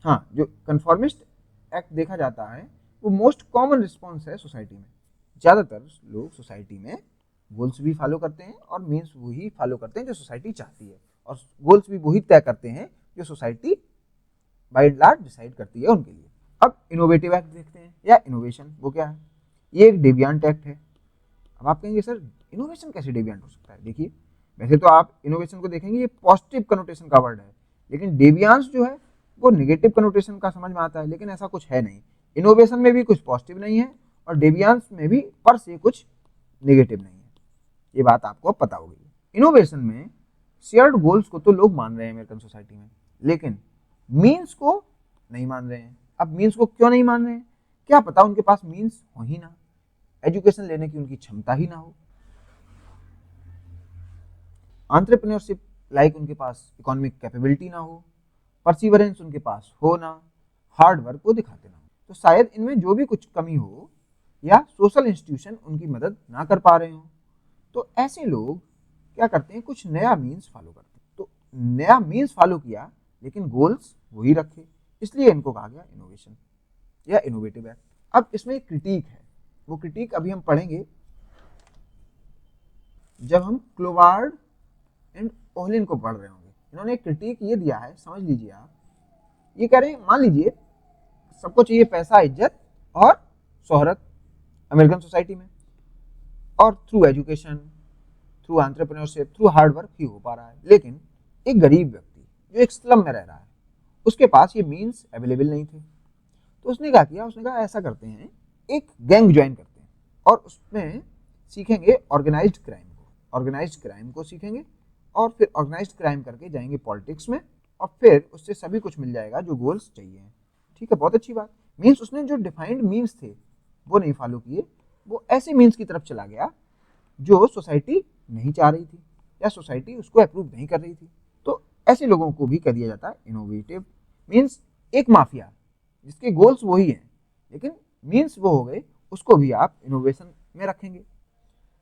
हाँ, जो कन्फॉर्मिस्ट एक्ट देखा जाता है वो मोस्ट कॉमन रिस्पॉन्स है सोसाइटी में। ज़्यादातर लोग सोसाइटी में गोल्स भी फॉलो करते हैं और मीन्स वही फॉलो करते हैं जो सोसाइटी चाहती है, और गोल्स भी वही तय करते हैं जो society bye and large decide करती है उनके लिए। अब इनोवेटिव एक्ट देखते हैं, या इनोवेशन, वो क्या है? ये एक डेविएंट एक्ट है। अब आप कहेंगे सर इनोवेशन कैसे डेविएंट हो सकता है? देखिए, वैसे तो आप इनोवेशन को देखेंगे ये पॉजिटिव कनोटेशन का वर्ड है, लेकिन डेविएंस जो है वो नेगेटिव कनोटेशन का समझ में आता है, लेकिन ऐसा कुछ है नहीं। इनोवेशन में भी कुछ पॉजिटिव नहीं है और डेविएंस में भी पर से कुछ नेगेटिव नहीं है, ये बात आपको पता होगी। इनोवेशन में शेयर्ड गोल्स को तो लोग मान रहे हैं अमेरिकन सोसाइटी में, लेकिन मीन्स को नहीं मान रहे हैं। अब मीन्स को क्यों नहीं मान रहे हैं? क्या पता उनके पास मीन्स हो ही ना, एजुकेशन लेने की उनकी क्षमता ही ना हो, एंटरप्रेन्योरशिप लाइक उनके पास इकोनॉमिक कैपेबिलिटी ना हो, परसिवरेंस उनके पास हो ना, हार्ड वर्क को दिखाते ना हो। तो शायद इनमें जो भी कुछ कमी हो या सोशल इंस्टीट्यूशन उनकी मदद ना कर पा रहे हो, तो ऐसे लोग क्या करते हैं, कुछ नया मीन्स फॉलो करते हैं। तो नया मीन्स फॉलो किया लेकिन गोल्स वही रखे, इसलिए इनको कहा गया इनोवेशन या इनोवेटिव एक्ट। अब इसमें एक क्रिटिक है, वो क्रिटिक अभी हम पढ़ेंगे जब हम क्लोवार्ड एंड ओहलिन को पढ़ रहे होंगे। इन्होंने एक क्रिटिक ये दिया है, समझ लीजिए आप, ये कह रहे हैं मान लीजिए सबको चाहिए पैसा, इज्जत और शोहरत अमेरिकन सोसाइटी में, और through education, through entrepreneurship, through hard work ही हो पा रहा है। लेकिन एक गरीब व्यक्ति जो एक स्लम में रह रहा है, उसके पास ये मीन्स अवेलेबल नहीं थे। तो उसने क्या किया, उसने कहा ऐसा करते हैं, एक गैंग ज्वाइन करते हैं और उसमें सीखेंगे ऑर्गेनाइज्ड क्राइम को, ऑर्गेनाइज्ड क्राइम को सीखेंगे और फिर ऑर्गेनाइज्ड क्राइम करके जाएंगे पॉलिटिक्स में, और फिर उससे सभी कुछ मिल जाएगा जो गोल्स चाहिए। ठीक है, बहुत अच्छी बात। मीन्स उसने जो डिफाइंड मीन्स थे वो नहीं फॉलो किए, वो ऐसे मीन्स की तरफ चला गया जो सोसाइटी नहीं चाह रही थी या सोसाइटी उसको अप्रूव नहीं कर रही थी। तो ऐसे लोगों को भी कह दिया जाता है इनोवेटिव। मीन्स एक माफिया जिसके गोल्स वही हैं लेकिन मीन्स वो हो गए, उसको भी आप इनोवेशन में रखेंगे।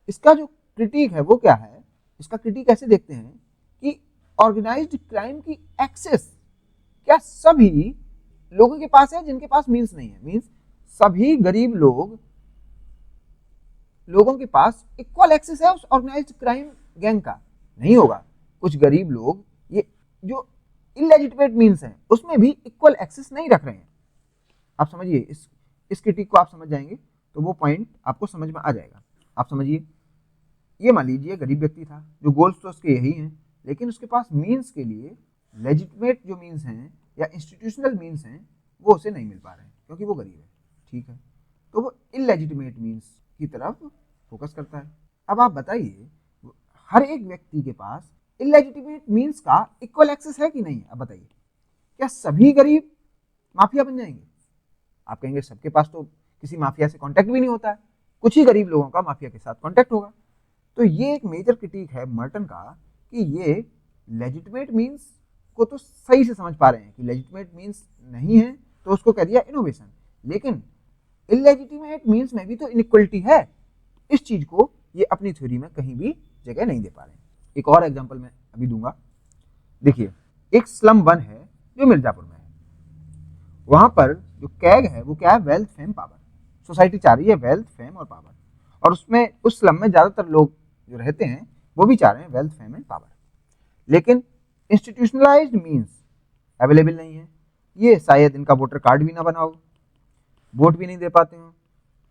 इसका जो क्रिटिक है वो क्या है, इसका क्रिटिक ऐसे देखते हैं कि ऑर्गेनाइज्ड क्राइम की एक्सेस क्या सभी लोगों के पास है जिनके पास मीन्स नहीं है। मीन्स सभी गरीब लोगों के पास इक्वल एक्सेस है उस ऑर्गेनाइज्ड क्राइम गैंग का? नहीं होगा। कुछ गरीब लोग ये जो इलेजिटिमेट मीन्स हैं उसमें भी इक्वल एक्सेस नहीं रख रहे हैं। आप समझिए, इस क्रिटिक को आप समझ जाएंगे तो वो पॉइंट आपको समझ में आ जाएगा। आप समझिए, ये मान लीजिए गरीब व्यक्ति था जो गोल्स तो उसके यही हैं, लेकिन उसके पास मीन्स के लिए लेजिटिमेट जो मीन्स हैं या इंस्टीट्यूशनल मीन्स हैं वो उसे नहीं मिल पा रहे हैं क्योंकि वो गरीब है। ठीक है, तो वो इलेजिटिमेट मीन्स की तरफ फोकस करता है। अब आप बताइए, हर एक व्यक्ति के पास इलेजिटिमेट मीन्स का इक्वल एक्सेस है कि नहीं? अब बताइए, क्या सभी गरीब माफिया बन जाएंगे? आप कहेंगे सबके पास तो किसी माफिया से कांटेक्ट भी नहीं होता है, कुछ ही गरीब लोगों का माफिया के साथ कांटेक्ट होगा। तो ये एक मेजर क्रिटिक है मर्टन का कि ये लेजिटिमेट मीन्स को तो सही से समझ पा रहे हैं कि लेजिटिमेट मीन्स नहीं है तो उसको कह दिया इनोवेशन, लेकिन इलेजिटिमेट मीन्स में भी तो इनइक्वलिटी है। इस चीज को ये अपनी थ्योरी में कहीं भी जगह नहीं दे पा रहे हैं। एक और एग्जांपल मैं अभी दूंगा। देखिए, एक स्लम 1 है जो मिर्जापुर में है। वहां पर जो कैग है वो क्या है, वेल्थ फेम पावर। सोसाइटी चाह रही है वेल्थ फेम और पावर, और उसमें उस स्लम में ज्यादातर लोग जो रहते हैं वो भी चाह रहे हैं वेल्थ फेम एंड पावर, लेकिन इंस्टीट्यूशनलाइज्ड मीन्स अवेलेबल नहीं है। ये शायद इनका वोटर कार्ड भी ना बनाओ, वोट भी नहीं दे पाते हो,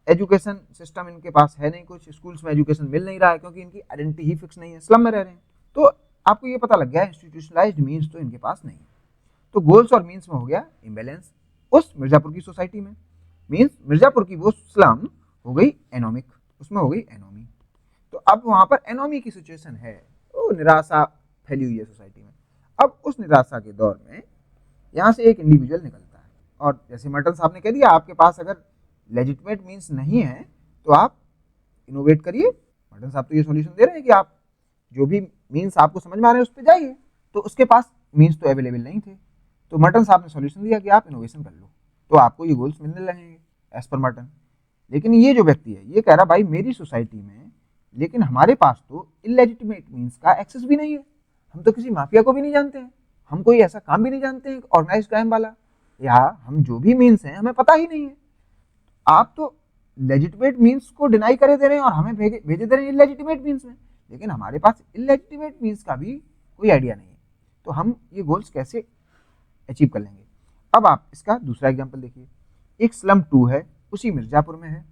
एजुकेशन सिस्टम इनके पास है नहीं, कुछ स्कूल्स में एजुकेशन मिल नहीं रहा है क्योंकि इनकी आइडेंटिटी ही फिक्स नहीं है, स्लम में रह रहे हैं। तो आपको ये पता लग गया इंस्टीट्यूशनलाइज्ड मीन्स तो इनके पास नहीं है। तो गोल्स और मीन्स में हो गया इम्बैलेंस उस मिर्जापुर की सोसाइटी में। मीन्स मिर्जापुर की वो स्लम हो गई एनोमिक, उसमें हो गई एनोमी। तो अब वहां पर एनोमी की सिचुएशन है, वो निराशा फैली हुई है सोसाइटी में। अब उस निराशा के दौर में यहाँ से एक इंडिविजुअल निकलता है, और जैसे मर्टन साहब ने कह दिया आपके पास अगर लेजिटिमेट मीन्स नहीं है तो आप इनोवेट करिए। मर्टन साहब तो ये सॉल्यूशन दे रहे हैं कि आप जो भी मीन्स आपको समझ में आ रहे हैं उस पर जाइए। तो उसके पास मीन्स तो अवेलेबल नहीं थे, तो मर्टन साहब ने सॉल्यूशन दिया कि आप इनोवेशन कर लो तो आपको ये गोल्स मिलने लगेंगे एज पर मर्टन। लेकिन ये जो व्यक्ति है ये कह रहा भाई मेरी सोसाइटी में, लेकिन हमारे पास तो इलेजिटिमेट मीन्स का एक्सेस भी नहीं है, हम तो किसी माफिया को भी नहीं जानते हैं, हम कोई ऐसा काम भी नहीं जानते हैं ऑर्गेनाइज्ड क्राइम वाला, या हम जो भी मीन्स हैं हमें पता ही नहीं है। आप तो लेजिटिमेट मीन्स को डिनाई करे दे रहे हैं और हमें भेजे दे रहे हैं इलेजिटिमेट मीन्स में, लेकिन हमारे पास इलेजिटिमेट मीन्स का भी कोई आइडिया नहीं है, तो हम ये गोल्स कैसे अचीव कर लेंगे? अब आप इसका दूसरा एग्जाम्पल देखिए। एक स्लम 2 है, उसी मिर्जापुर में है,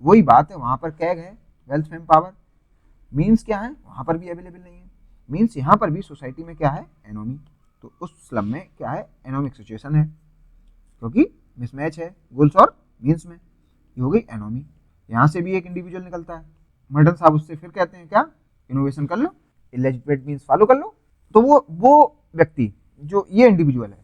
वही बात है, वहां पर कैग है वेल्थ फेम पावर। मीन्स क्या है, वहां पर भी अवेलेबल नहीं है। मीन्स यहाँ पर भी सोसाइटी में क्या है, एनोमी। तो उस स्लम में क्या है, एनोमिक सिचुएशन है क्योंकि मिसमैच है गोल्स और मीन्स में, ये हो गई एनोमी। यहाँ से भी एक इंडिविजुअल निकलता है, मर्टन साहब उससे फिर कहते हैं क्या, इनोवेशन कर लो, इलेजिटिमेट मीन्स फॉलो कर लो। तो वो व्यक्ति जो ये इंडिविजुअल है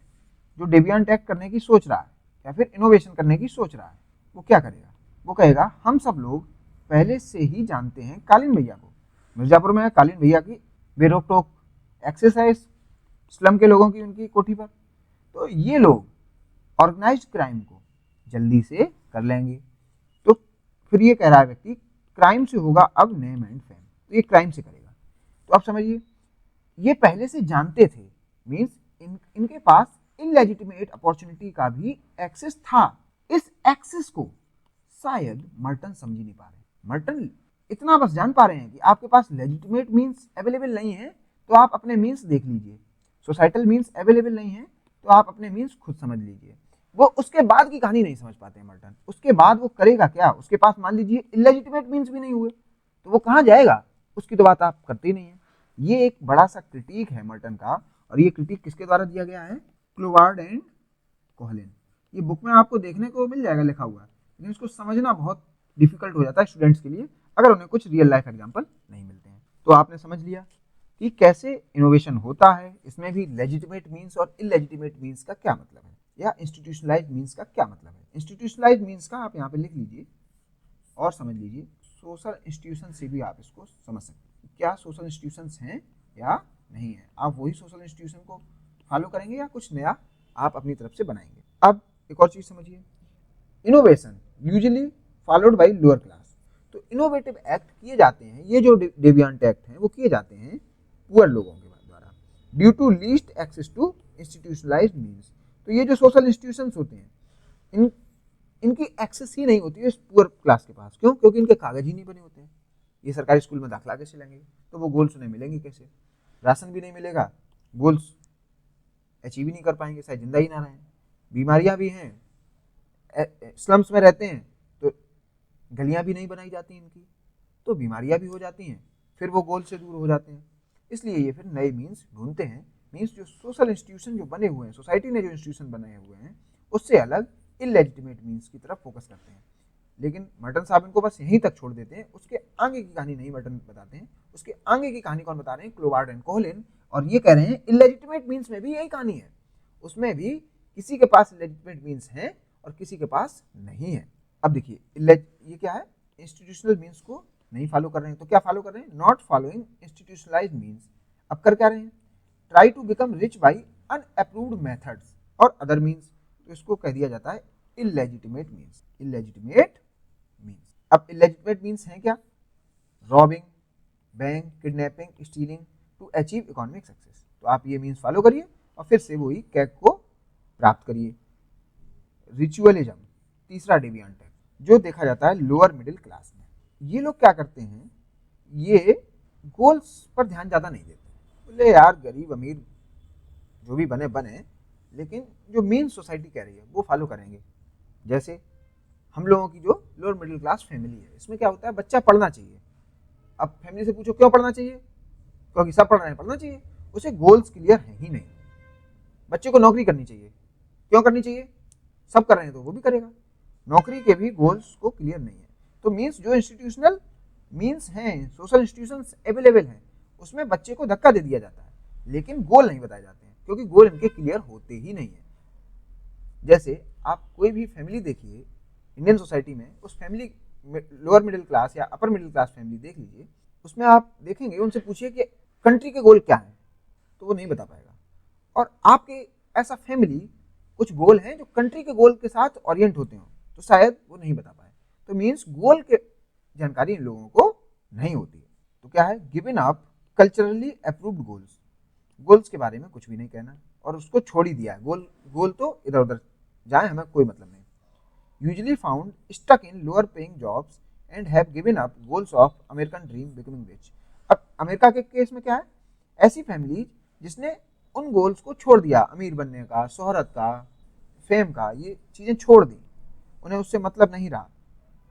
जो डेविएंट एक्ट करने की सोच रहा है या फिर इनोवेशन करने की सोच रहा है, वो क्या करेगा? वो कहेगा हम सब लोग पहले से ही जानते हैं कालीन भैया को, मिर्जापुर में कालीन भैया की बेरोक टोक एक्सेस है इस स्लम के लोगों की उनकी कोठी पर। तो ये लोग ऑर्गेनाइज्ड क्राइम को जल्दी से कर लेंगे। तो फिर ये कह रहा है व्यक्ति क्राइम से होगा अब नेम एंड फेम, तो ये क्राइम से करेगा। तो आप समझिए ये पहले से जानते थे, मीन्स इनके पास इलेजिटिमेट अपॉर्चुनिटी का भी एक्सेस था। इस एक्सेस को शायद मर्टन समझ ही नहीं पा रहे। मर्टन इतना बस जान पा रहे हैं कि आपके पास लेजिटिमेट मीन्स अवेलेबल नहीं है तो आप अपने मीन्स देख लीजिए, सोसाइटल मीन्स अवेलेबल नहीं है तो आप अपने मीन्स खुद समझ लीजिए। वो उसके बाद की कहानी नहीं समझ पाते हैं मर्टन। उसके बाद वो करेगा क्या? उसके पास मान लीजिए इलेजिटिमेट मीन्स भी नहीं हुए तो वो कहाँ जाएगा, उसकी तो बात आप करते ही नहीं है। ये एक बड़ा सा क्रिटिक है मर्टन का, और ये क्रिटिक किसके द्वारा दिया गया है? क्लोवार्ड एंड कोहलिन। ये बुक में आपको देखने को मिल जाएगा लिखा हुआ, लेकिन इसको समझना बहुत डिफिकल्ट हो जाता है स्टूडेंट्स के लिए अगर उन्हें कुछ रियल लाइफ एग्जांपल नहीं मिलते हैं। तो आपने समझ लिया कि कैसे इनोवेशन होता है, इसमें भी लेजिटिमेट मीन्स और इलेजिटिमेट मीन्स का क्या मतलब है, या इंस्टीट्यूशनलाइज्ड मीन्स का क्या मतलब है। इंस्टीट्यूशनलाइज्ड मीन्स का आप यहाँ पे लिख लीजिए और समझ लीजिए, सोशल इंस्टीट्यूशन से भी आप इसको समझ सकते हैं क्या सोशल इंस्टीट्यूशंस हैं या नहीं है। आप वही सोशल इंस्टीट्यूशन को फॉलो करेंगे या कुछ नया आप अपनी तरफ से बनाएंगे। अब एक और चीज समझिए, innovation usually followed by lower class. तो इनोवेटिव एक्ट किए जाते हैं, ये जो डेविएंट एक्ट हैं वो किए जाते हैं पुअर लोगों के द्वारा, due to least access to institutionalized means. तो ये जो सोशल इंस्टीट्यूशंस होते हैं इनकी एक्सेस ही नहीं होती है पुअर क्लास के पास। क्यों? क्योंकि इनके कागज ही नहीं बने होते हैं। ये सरकारी स्कूल में दाखिला कैसे लेंगे, तो वो गोल्स उन्हें मिलेंगे कैसे, राशन भी नहीं मिलेगा, गोल्स अचीव ही नहीं कर पाएंगे, शायद जिंदा ही ना रहें। बीमारियां भी हैं, स्लम्स में रहते हैं तो गलियां भी नहीं बनाई जाती इनकी, तो बीमारियां भी हो जाती हैं, फिर वो गोल से दूर हो जाते हैं। इसलिए ये फिर नए मीन्स ढूंढते हैं। मीन्स जो सोशल इंस्टीट्यूशन जो बने हुए हैं, सोसाइटी ने जो इंस्टीट्यूशन बनाए हुए हैं उससे अलग इलेजिटिमेट मीन्स की तरफ फोकस करते हैं। लेकिन मर्टन साहब इनको बस यहीं तक छोड़ देते हैं, उसके आगे की कहानी नहीं मर्टन बताते हैं। उसके आगे की कहानी कौन बता रहे हैं? क्लोवार्ड एंड कोहलिन। और ये कह रहे हैं इलेजिटिमेट मीन्स में भी यही कहानी है, उसमें भी किसी के पास इलेजिटिमेट मीन्स है और किसी के पास नहीं है। अब देखिए ये क्या है, इंस्टीट्यूशनल मीन्स को नहीं फॉलो कर रहे हैं, तो क्या फॉलो कर रहे हैं? Not following institutionalized means. अब कर क्या रहे हैं? Try to become rich by unapproved methods और अदर मीन्स। तो इसको कह दिया जाता है इलेजिटिमेट मीन्स। इलेजिटिमेट मीन्स, अब इलेजिटिमेट मीन्स हैं क्या? Robbing, bank, kidnapping, stealing to achieve economic success. तो आप ये मीन्स फॉलो करिए और फिर से वही कैग को प्राप्त करिए। रिचुअलिज्म, तीसरा डेविएंट है जो देखा जाता है लोअर मिडिल क्लास में। ये लोग क्या करते हैं, ये गोल्स पर ध्यान ज्यादा नहीं देते, बोले यार गरीब अमीर जो भी बने बने, लेकिन जो मेन सोसाइटी कह रही है वो फॉलो करेंगे। जैसे हम लोगों की जो लोअर मिडिल क्लास फैमिली है, इसमें क्या होता है, बच्चा पढ़ना चाहिए। अब फैमिली से पूछो क्यों पढ़ना चाहिए, क्योंकि सब पढ़ रहे हैं पढ़ना चाहिए। उसे गोल्स क्लियर है ही नहीं। बच्चे को नौकरी करनी चाहिए, क्यों करनी चाहिए, सब कर रहे हैं तो वो भी करेगा। नौकरी के भी गोल्स को क्लियर नहीं है। तो मीन्स जो इंस्टीट्यूशनल मीन्स हैं, सोशल इंस्टीट्यूशंस अवेलेबल हैं, उसमें बच्चे को धक्का दे दिया जाता है, लेकिन गोल नहीं बताए जाते हैं क्योंकि गोल इनके क्लियर होते ही नहीं है। जैसे आप कोई भी फैमिली देखिए इंडियन सोसाइटी में, उस फैमिली लोअर मिडिल क्लास या अपर मिडिल क्लास फैमिली देख लीजिए, उसमें आप देखेंगे उनसे पूछिए कि कंट्री के गोल क्या है, तो वो नहीं बता पाएगा। और आपके ऐसा फैमिली कुछ गोल हैं जो कंट्री के गोल के साथ ओरिएंट होते हो, तो शायद वो नहीं बता पाए। तो मीन्स गोल के जानकारी इन लोगों को नहीं होती है। तो क्या है, given up culturally approved goals. Goals के बारे में कुछ भी नहीं कहना और उसको छोड़ ही दिया है। गोल तो इधर उधर जाए, हमें कोई मतलब नहीं। Usually found stuck in lower paying jobs and have given up goals of American dream becoming rich. अब अमेरिका के केस में क्या है, ऐसी फैमिली जिसने उन गोल्स को छोड़ दिया, अमीर बनने का, शोहरत का, फेम का, ये चीजें छोड़ दी, उन्हें उससे मतलब नहीं रहा,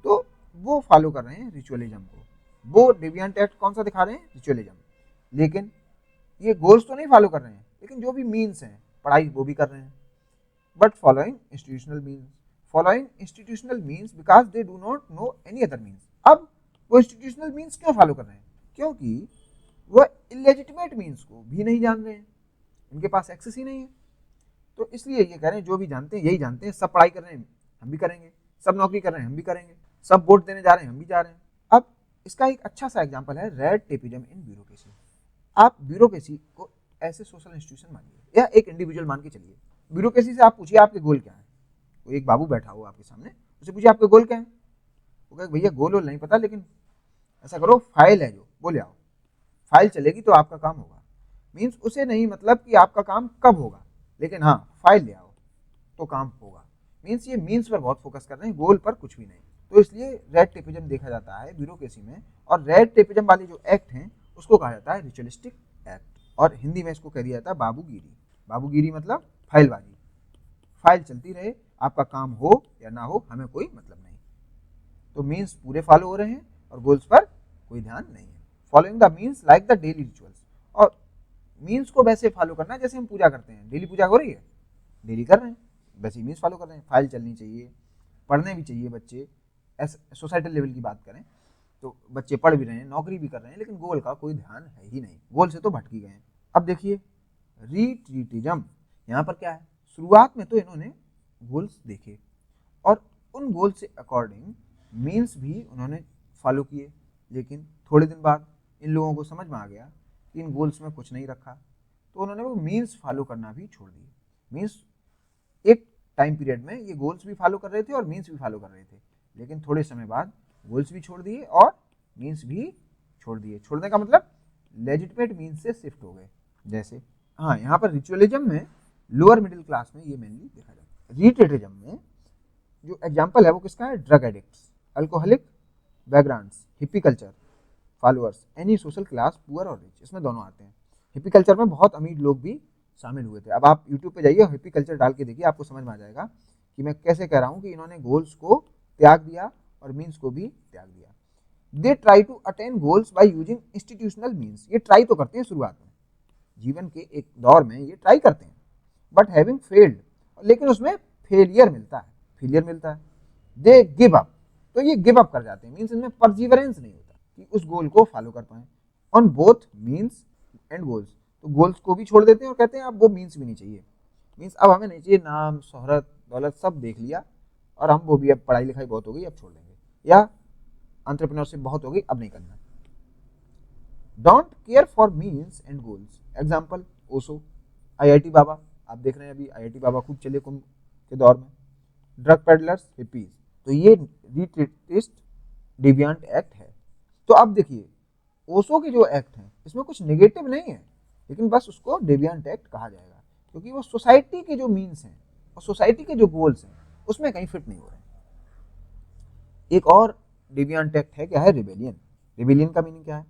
तो वो फॉलो कर रहे हैं रिचुअलिज्म को। वो डेविएंट एक्ट कौन सा दिखा रहे हैं? रिचुअलिज्म। लेकिन ये गोल्स तो नहीं फॉलो कर रहे हैं, लेकिन जो भी मीन्स हैं पढ़ाई वो भी कर रहे हैं, but following institutional means. Following institutional means because they do not know any other means. अब वो इंस्टीट्यूशनल मीन्स क्यों फॉलो कर रहे हैं? क्योंकि वो इलेजिटिमेट मीन्स को भी नहीं जान रहे हैं, इनके पास एक्सेस ही नहीं है। तो इसलिए ये कह रहे हैं जो भी जानते हैं यही जानते हैं, सब पढ़ाई कर रहे हैं हम भी करेंगे, सब नौकरी कर रहे हैं हम भी करेंगे, सब वोट देने जा रहे हैं हम भी जा रहे हैं। अब इसका एक अच्छा सा एग्जांपल है रेड टेपिज्म इन ब्यूरोक्रेसी। आप ब्यूरोक्रेसी को ऐसे सोशल इंस्टीट्यूशन मानिए या एक इंडिविजुअल मान के चलिए। ब्यूरोक्रेसी से आप पूछिए आपके गोल क्या है, वो एक बाबू बैठा हो आपके सामने, उसे पूछिए आपके गोल क्या है, वो कहे भैया गोल वोल नहीं पता, लेकिन ऐसा करो फाइल है जो वो ले आओ, फाइल चलेगी तो आपका काम होगा। मीन्स उसे नहीं मतलब कि आपका काम कब होगा, लेकिन हाँ फाइल ले आओ तो काम होगा। मीन्स ये मीन्स पर बहुत फोकस कर रहे हैं, गोल पर कुछ भी नहीं। तो इसलिए रेड टेपिज्म देखा जाता है ब्यूरोक्रेसी में, और रेड टेपिज्म वाले जो एक्ट हैं उसको कहा जाता है रिचुअलिस्टिक एक्ट, और हिंदी में इसको कह दिया जाता है बाबूगिरी। बाबूगिरी मतलब फाइलबाजी, फाइल चलती रहे, आपका काम हो या ना हो हमें कोई मतलब नहीं। तो मीन्स पूरे फॉलो हो रहे हैं और गोल्स पर कोई ध्यान नहीं है। Following the means like the daily rituals, और मीन्स को वैसे फॉलो करना है जैसे हम पूजा करते हैं, डेली पूजा हो रही है, डेली कर रहे हैं, वैसे मीन्स फॉलो कर रहे हैं। फाइल चलनी चाहिए, पढ़ने भी चाहिए बच्चे, सोसाइटल लेवल की बात करें तो बच्चे पढ़ भी रहे हैं, नौकरी भी कर रहे हैं, लेकिन गोल का कोई ध्यान है ही नहीं, गोल से तो भटक ही गए हैं। अब देखिए रिट्रीटिज्म, यहाँ पर क्या है, शुरुआत में तो इन्होंने गोल्स देखे और उन गोल से अकॉर्डिंग मीन्स भी उन्होंने फॉलो किए, लेकिन थोड़े दिन बाद इन लोगों को समझ में आ गया कि इन गोल्स में कुछ नहीं रखा, तो उन्होंने वो मीन्स फॉलो करना भी छोड़ दिए। मीन्स एक टाइम पीरियड में ये गोल्स भी फॉलो कर रहे थे और मीन्स भी फॉलो कर रहे थे, लेकिन थोड़े समय बाद गोल्स भी छोड़ दिए और मीन्स भी छोड़ दिए। छोड़ने का मतलब लेजिटिमेट मीन्स से शिफ्ट हो गए। जैसे हाँ, यहाँ पर रिचुअलिज्म में लोअर मिडिल क्लास में ये मेनली देखा जाता है। रिट्रीटिज्म में जो एग्जाम्पल है वो किसका है, drug addicts, alcoholic backgrounds, hippie culture followers, any social class, poor और रिच, इसमें दोनों आते हैं। हिप्पी कल्चर में बहुत अमीर लोग भी शामिल हुए थे। अब आप यूट्यूब पे जाइए, हिप्पी कल्चर डाल के देखिए, आपको समझ में आ जाएगा कि मैं कैसे कह रहा हूँ कि इन्होंने गोल्स को त्याग दिया और मीन्स को भी त्याग दिया। They try to attain goals by using institutional means, ये ट्राई तो करते हैं शुरुआत में, जीवन के एक दौर में ये ट्राई करते हैं, बट हैविंग फेल्ड, लेकिन उसमें फेलियर मिलता है, दे गिव अप, तो ये गिव अप कर जाते हैं। मीन्स इनमें परसिवरेंस नहीं होता कि उस गोल को फॉलो कर पाए। On both means and goals, तो गोल्स को भी छोड़ देते हैं और कहते हैं अब वो मीन्स भी नहीं चाहिए। मीन्स अब हमें नहीं चाहिए, नाम शोहरत दौलत सब देख लिया और हम वो भी, अब पढ़ाई लिखाई बहुत हो गई अब छोड़ देंगे, या एंटरप्रेन्योरशिप बहुत हो गई अब नहीं करना। Don't care for means and goals, example Osho, IIT बाबा, आप देख रहे हैं अभी IIT बाबा खूब चले कुंभ के दौर में, ड्रग पेडलर्स, हिप्पीज, तो ये रिट्रीटिस्ट डिविएंट एक्ट है। तो अब देखिए ओशो के जो एक्ट हैं इसमें कुछ नेगेटिव नहीं है, लेकिन बस उसको डेविएंट एक्ट कहा जाएगा क्योंकि वो सोसाइटी के जो मीन्स हैं और सोसाइटी के जो गोल्स हैं उसमें कहीं फिट नहीं हो रहे। एक और डेविएंट एक्ट है, क्या है, रिबेलियन। रिबेलियन का मीनिंग क्या है,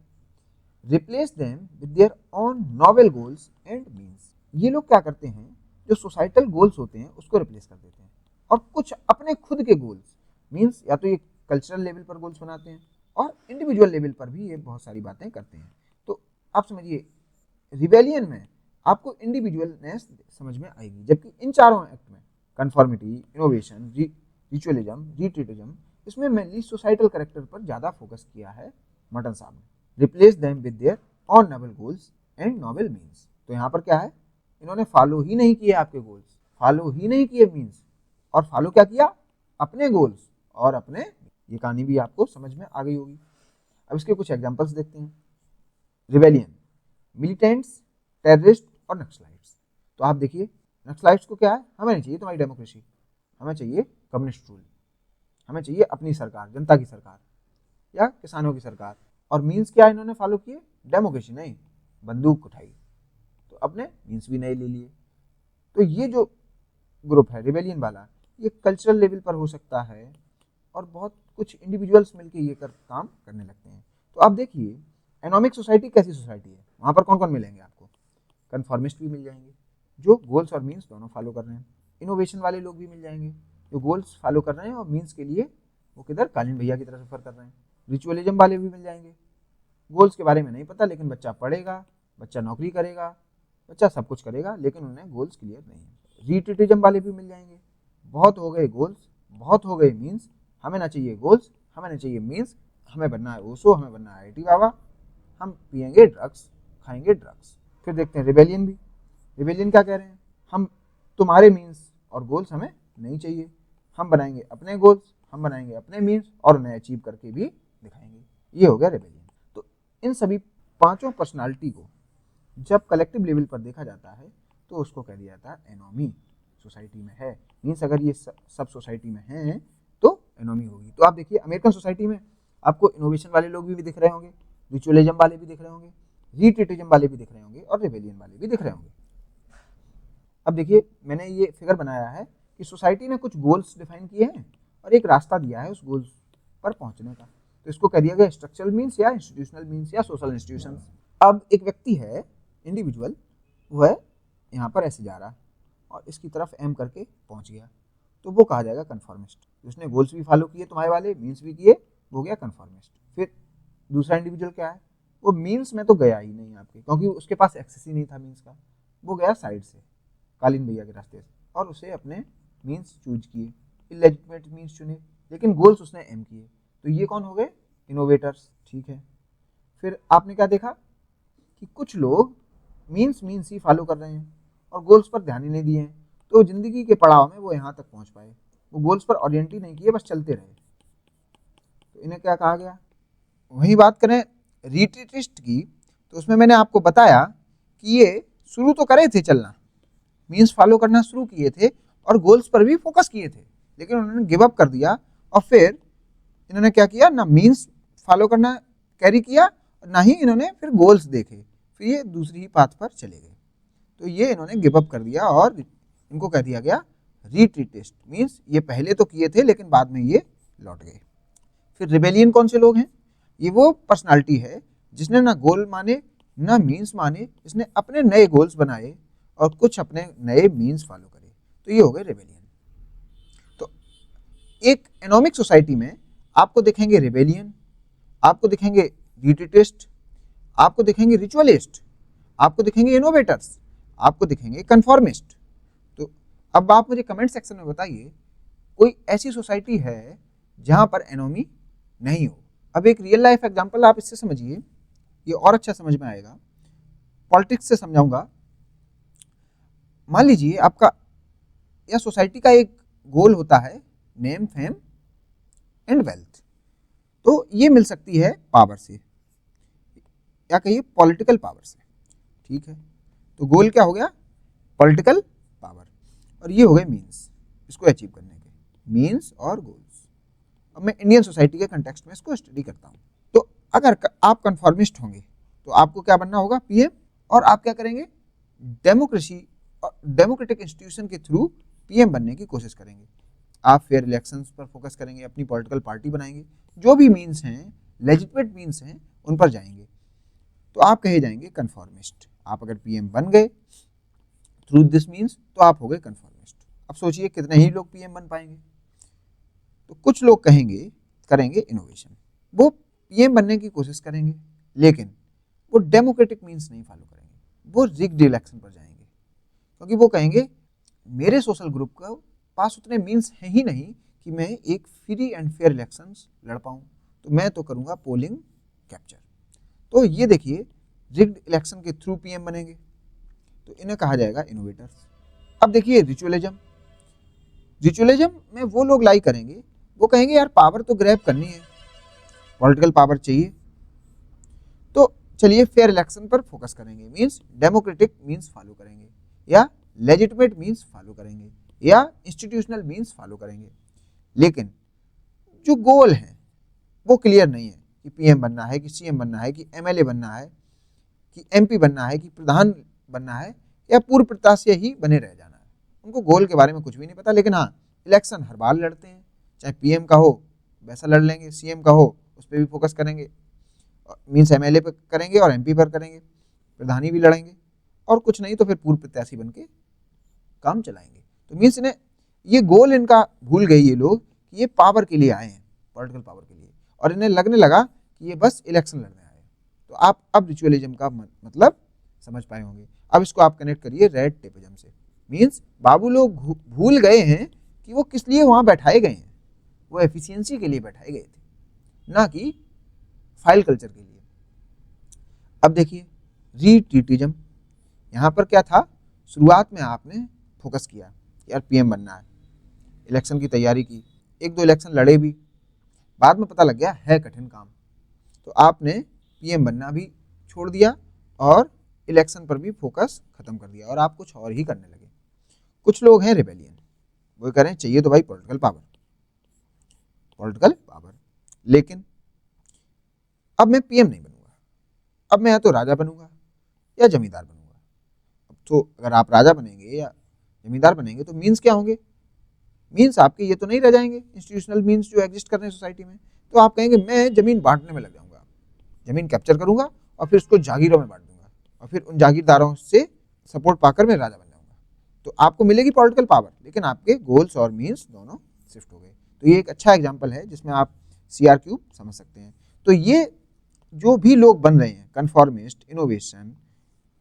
replace them with their own novel goals and means. ये लोग क्या करते हैं, जो सोसाइटल गोल्स होते हैं उसको रिप्लेस कर देते हैं और कुछ अपने खुद के गोल्स, मीन्स या तो ये कल्चरल लेवल पर गोल्स बनाते हैं और इंडिविजुअल लेवल पर भी ये बहुत सारी बातें करते हैं। तो आप समझिए रिबेलियन में आपको इंडिविजुअलनेस समझ में आएगी, जबकि इन चारों एक्ट में कन्फॉर्मिटी, इनोवेशन, रिचुअलिज्म, रिट्रीटिज्म, इसमें मेनली सोसाइटल करेक्टर पर ज़्यादा फोकस किया है मर्टन साहब ने। Replace them with their own noble goals and noble means, तो यहाँ पर क्या है, इन्होंने फॉलो ही नहीं किए आपके गोल्स, फॉलो ही नहीं किए मीन्स, और फॉलो क्या किया, अपने गोल्स और अपने, ये कहानी भी आपको समझ में आ गई होगी। अब इसके कुछ एग्जांपल्स देखते हैं। रिबेलियन, मिलिटेंट्स, टेररिस्ट और नक्सलाइट्स। तो आप देखिए नक्सलाइट्स को क्या है, हमें नहीं चाहिए तुम्हारी डेमोक्रेसी, हमें चाहिए कम्युनिस्ट रूल, हमें चाहिए अपनी सरकार, जनता की सरकार या किसानों की सरकार। और मीन्स क्या इन्होंने फॉलो किए, डेमोक्रेसी नहीं, बंदूक उठाई, तो अपने मीन्स भी नए ले लिए। तो ये जो ग्रुप है रिबेलियन वाला, ये कल्चरल लेवल पर हो सकता है और बहुत कुछ इंडिविजुअल्स मिलकर ये काम करने लगते हैं। तो आप देखिए एनॉमिक सोसाइटी कैसी सोसाइटी है, वहाँ पर कौन कौन मिलेंगे आपको, कन्फॉर्मिस्ट भी मिल जाएंगे जो गोल्स और मीन्स दोनों फॉलो कर रहे हैं, इनोवेशन वाले लोग भी मिल जाएंगे जो गोल्स फॉलो कर रहे हैं और मीन्स के लिए वो किधर कालीन भैया की तरह सफर कर रहे हैं, रिचुअलिज्म वाले भी मिल जाएंगे, गोल्स के बारे में नहीं पता लेकिन बच्चा पढ़ेगा, बच्चा नौकरी करेगा, बच्चा सब कुछ करेगा लेकिन उन्हें गोल्स क्लियर नहीं है। रिट्रीटिज्म वाले भी मिल जाएंगे, बहुत हो गए गोल्स, बहुत हो गए मीन्स, हमें ना चाहिए गोल्स, हमें ना चाहिए मीन्स, हमें बनना है ओशो, हमें बनना है IIT बाबा, हम पियेंगे ड्रग्स, खाएंगे ड्रग्स। फिर देखते हैं रिबेलियन भी, रिबेलियन क्या कह रहे हैं, हम तुम्हारे मीन्स और गोल्स हमें नहीं चाहिए, हम बनाएंगे अपने गोल्स, हम बनाएंगे अपने मीन्स और उन्हें अचीव करके भी दिखाएंगे। ये हो गया रिबेलियन। तो इन सभी पांचों पर्सनालिटी को जब कलेक्टिव लेवल पर देखा जाता है तो उसको कह दिया जाता है एनोमी। सोसाइटी में है, मीन्स अगर ये सब सोसाइटी में हैं तो एनोमी होगी। तो आप देखिए अमेरिकन सोसाइटी में आपको इनोवेशन वाले लोग भी दिख रहे होंगे, रिचुअलिज्म वाले भी दिख रहे होंगे, रिट्रीटिज्म वाले भी दिख रहे होंगे और रिबेलियन वाले भी दिख रहे होंगे। अब देखिए मैंने ये फिगर बनाया है कि सोसाइटी ने कुछ गोल्स डिफाइन किए हैं और एक रास्ता दिया है उस गोल्स पर पहुंचने का। तो इसको कह दिया गया स्ट्रक्चरल मीन्स या इंस्टीट्यूशनल मीन्स या सोशल इंस्टीट्यूशंस। अब एक व्यक्ति है, इंडिविजुअल, वो है यहाँ पर ऐसे जा रहा और इसकी तरफ एम करके पहुंच गया, तो वो कहा जाएगा कन्फॉर्मिस्ट। उसने गोल्स भी फॉलो किए तुम्हारे वाले, मीन्स भी किए, वो गया कन्फॉर्मिस्ट। फिर दूसरा इंडिविजुअल क्या है, वो मीन्स में तो गया ही नहीं आपके, क्योंकि उसके पास एक्सेस ही नहीं था मीन्स का, वो गया साइड से कालीन भैया के रास्ते से और उसे अपने मीन्स चूज किए, इलेजिटिमेट मीन्स चुने, लेकिन गोल्स उसने एम किए। तो ये कौन हो गए, इनोवेटर्स। ठीक है, फिर आपने क्या देखा कि कुछ लोग मीन्स ही फॉलो कर रहे हैं और गोल्स पर ध्यान ही नहीं दिए हैं, तो जिंदगी के पड़ाव में वो यहाँ तक पहुँच पाए, वो गोल्स पर ओरिएंट ही नहीं किए, बस चलते रहे, तो इन्हें क्या कहा गया। वहीं बात करें रिट्रीटिस्ट की, तो उसमें मैंने आपको बताया कि ये शुरू तो करे थे चलना, मीन्स फॉलो करना शुरू किए थे और गोल्स पर भी फोकस किए थे, लेकिन उन्होंने गिव अप कर दिया और फिर इन्होंने क्या किया, ना मीन्स फॉलो करना कैरी किया, ना ही इन्होंने फिर गोल्स देखे, फिर ये दूसरी ही पाथ पर चले गए। तो ये इन्होंने गिव अप कर दिया और इनको कह दिया गया रिट्रीटिस्ट, मीन्स ये पहले तो किए थे लेकिन बाद में ये लौट गए। फिर रिबेलियन कौन से लोग हैं, ये वो पर्सनालिटी है जिसने ना गोल माने ना मीन्स माने, इसने अपने नए गोल्स बनाए और कुछ अपने नए मीन्स फॉलो करे, तो ये हो गए रिबेलियन। तो एक एनोमिक सोसाइटी में आपको दिखेंगे रिबेलियन, आपको दिखेंगे रिट्रीटिस्ट, आपको दिखेंगे रिचुअलिस्ट, आपको दिखेंगे इनोवेटर्स, आपको दिखेंगे कन्फॉर्मिस्ट। तो अब आप मुझे कमेंट सेक्शन में बताइए कोई ऐसी सोसाइटी है जहां पर एनोमी नहीं हो। अब एक रियल लाइफ एग्जांपल आप इससे समझिए, ये और अच्छा समझ में आएगा, पॉलिटिक्स से समझाऊंगा। मान लीजिए आपका या सोसाइटी का एक गोल होता है नेम, फेम एंड वेल्थ, तो ये मिल सकती है पावर से या कहिए पॉलिटिकल पावर से। ठीक है, तो गोल क्या हो गया, पॉलिटिकल पावर, और ये हो गए मीन्स इसको अचीव करने के, मीन्स और गोल्स। अब मैं इंडियन सोसाइटी के कंटेक्स्ट में इसको स्टडी करता हूँ। तो अगर आप कन्फॉर्मिस्ट होंगे तो आपको क्या बनना होगा, पीएम, और आप क्या करेंगे, डेमोक्रेसी और डेमोक्रेटिक इंस्टीट्यूशन के थ्रू पीएम बनने की कोशिश करेंगे। आप फेयर इलेक्शंस पर फोकस करेंगे, अपनी पॉलिटिकल पार्टी बनाएंगे, जो भी मीन्स हैं, लेजिटिमेट मीन्स हैं, उन पर जाएंगे, तो आप कहे जाएंगे कन्फॉर्मिस्ट। आप अगर पीएम बन गए थ्रू दिस मीन्स तो आप हो गए कन्फॉर्मिस्ट। अब सोचिए कितने ही लोग पीएम बन पाएंगे। तो कुछ लोग करेंगे इनोवेशन, वो पीएम बनने की कोशिश करेंगे, लेकिन वो डेमोक्रेटिक मीन्स नहीं फॉलो करेंगे, वो रिग्ड इलेक्शन पर जाएंगे, क्योंकि वो कहेंगे मेरे सोशल ग्रुप का पास उतने मीन्स हैं ही नहीं कि मैं एक फ्री एंड फेयर इलेक्शंस लड़ पाऊँ, तो मैं तो करूँगा पोलिंग कैप्चर। तो ये देखिए रिग्ड इलेक्शन के थ्रू पीएम बनेंगे, तो इन्हें कहा जाएगा इनोवेटर्स। अब देखिए रिचुअलिज्म में वो लोग लाई करेंगे, वो कहेंगे यार पावर तो ग्रैब करनी है, पॉलिटिकल पावर चाहिए, तो चलिए फेयर इलेक्शन पर फोकस करेंगे, मीन्स डेमोक्रेटिक मीन्स फॉलो करेंगे, या लेजिटिमेट मीन्स फॉलो करेंगे, या इंस्टीट्यूशनल मीन्स फॉलो करेंगे। लेकिन जो गोल है वो क्लियर नहीं है कि पीएम बनना है, कि सीएम बनना है, कि एमएलए बनना है, कि एमपी बनना है, कि प्रधान बनना है, या पूर्व प्रत्याशी ही बने रह जाना है। उनको गोल के बारे में कुछ भी नहीं पता, लेकिन हाँ इलेक्शन हर बार लड़ते हैं, चाहे पीएम का हो वैसा लड़ लेंगे, सीएम का हो उस पर भी फोकस करेंगे, मीन्स एमएलए पर करेंगे और एमपी पर करेंगे, प्रधानी भी लड़ेंगे, और कुछ नहीं तो फिर पूर्व प्रत्याशी बन के काम चलाएंगे। तो मीन्स इन्हें ये गोल इनका भूल गए ये लोग कि ये पावर के लिए आए हैं, पॉलिटिकल पावर के लिए, और इन्हें लगने लगा कि ये बस इलेक्शन लड़ने आए। तो आप अब रिचुअलिज्म का मतलब समझ पाए होंगे। अब इसको आप कनेक्ट करिए रेड टेपिज्म से, मीन्स बाबू लोग भूल गए हैं कि वो किस लिए वहाँ बैठाए गए हैं, वो एफिशिएंसी के लिए बैठाए गए थे, ना कि फाइल कल्चर के लिए। अब देखिए रिट्रीटिज्म, यहाँ पर क्या था, शुरुआत में आपने फोकस किया यार पीएम बनना है, इलेक्शन की तैयारी की, 1-2 इलेक्शन लड़े भी, बाद में पता लग गया है कठिन काम, तो आपने पीएम बनना भी छोड़ दिया और इलेक्शन पर भी फोकस खत्म कर दिया और आप कुछ और ही करने लगे। कुछ लोग हैं रिबेलियन, वो कह रहे हैं चाहिए तो भाई पॉलिटिकल पावर, लेकिन अब मैं पीएम नहीं बनूंगा, अब मैं या तो राजा बनूंगा या जमींदार बनूंगा। अब तो अगर आप राजा बनेंगे या जमींदार बनेंगे तो मीन्स क्या होंगे, मीन्स आपके ये तो नहीं रह जाएंगे इंस्टीट्यूशनल मीन्स जो एग्जिस्ट कर रहे हैं सोसाइटी में। तो आप कहेंगे मैं जमीन बांटने में लग जाऊंगा, जमीन कैप्चर करूंगा और फिर उसको जागीरों में बांट दूंगा और फिर उन जागीरदारों से सपोर्ट पाकर मैं राजा बन जाऊंगा। तो आपको मिलेगी पॉलिटिकल पावर, लेकिन आपके गोल्स और मीन्स दोनों शिफ्ट हो गए। तो ये एक अच्छा एग्जाम्पल है जिसमें आप CR³ समझ सकते हैं। तो ये जो भी लोग बन रहे हैं, कन्फॉर्मिस्ट, इनोवेशन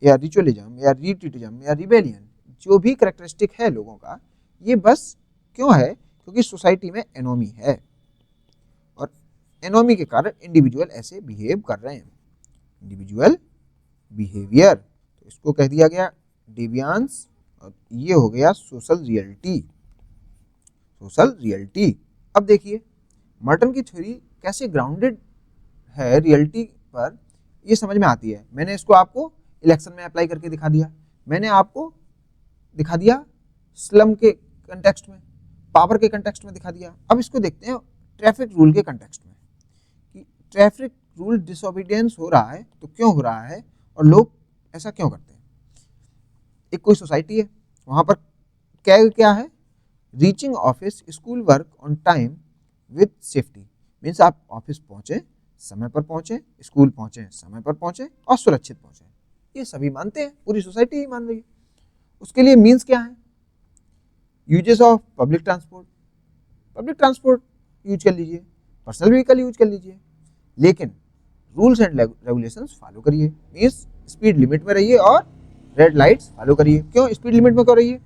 या रिचुअलिज्म या रिट्रीटिज्म या रिबेलियन, जो भी करेक्टरिस्टिक है लोगों का, ये बस क्यों है, क्योंकि सोसाइटी में एनोमी है और एनोमी के कारण इंडिविजुअल ऐसे बिहेव कर रहे हैं, इंडिविजुअल बिहेवियर। तो इसको कह दिया गया डेवियांस और ये हो गया सोशल रियलिटी, अब देखिए मर्टन की थ्योरी कैसे ग्राउंडेड है रियलिटी पर, ये समझ में आती है। मैंने इसको आपको इलेक्शन में अप्लाई करके दिखा दिया, मैंने आपको दिखा दिया स्लम के कंटेक्स्ट में, पावर के कंटेक्स्ट में दिखा दिया। अब इसको देखते हैं ट्रैफिक रूल के कंटेक्स्ट में कि ट्रैफिक रूल डिसओबीडियंस हो रहा है तो क्यों हो रहा है और लोग ऐसा क्यों करते हैं। एक कोई सोसाइटी है, वहाँ पर क्या है, reaching office, school work on time with safety, means आप ऑफिस पहुँचे समय पर पहुँचे, स्कूल पहुँचे समय पर पहुँचे और सुरक्षित पहुँचे, ये सभी मानते हैं, पूरी सोसाइटी ही मान रही है। उसके लिए मीन्स क्या है, uses of public transport use कर लीजिए, पर्सनल व्हीकल यूज कर लीजिए, लेकिन रूल्स एंड रेगुलेशंस फॉलो करिए, मीन्स स्पीड लिमिट में रहिए और रेड लाइट्स फॉलो करिए। क्यों स्पीड लिमिट में क्यों रहिए,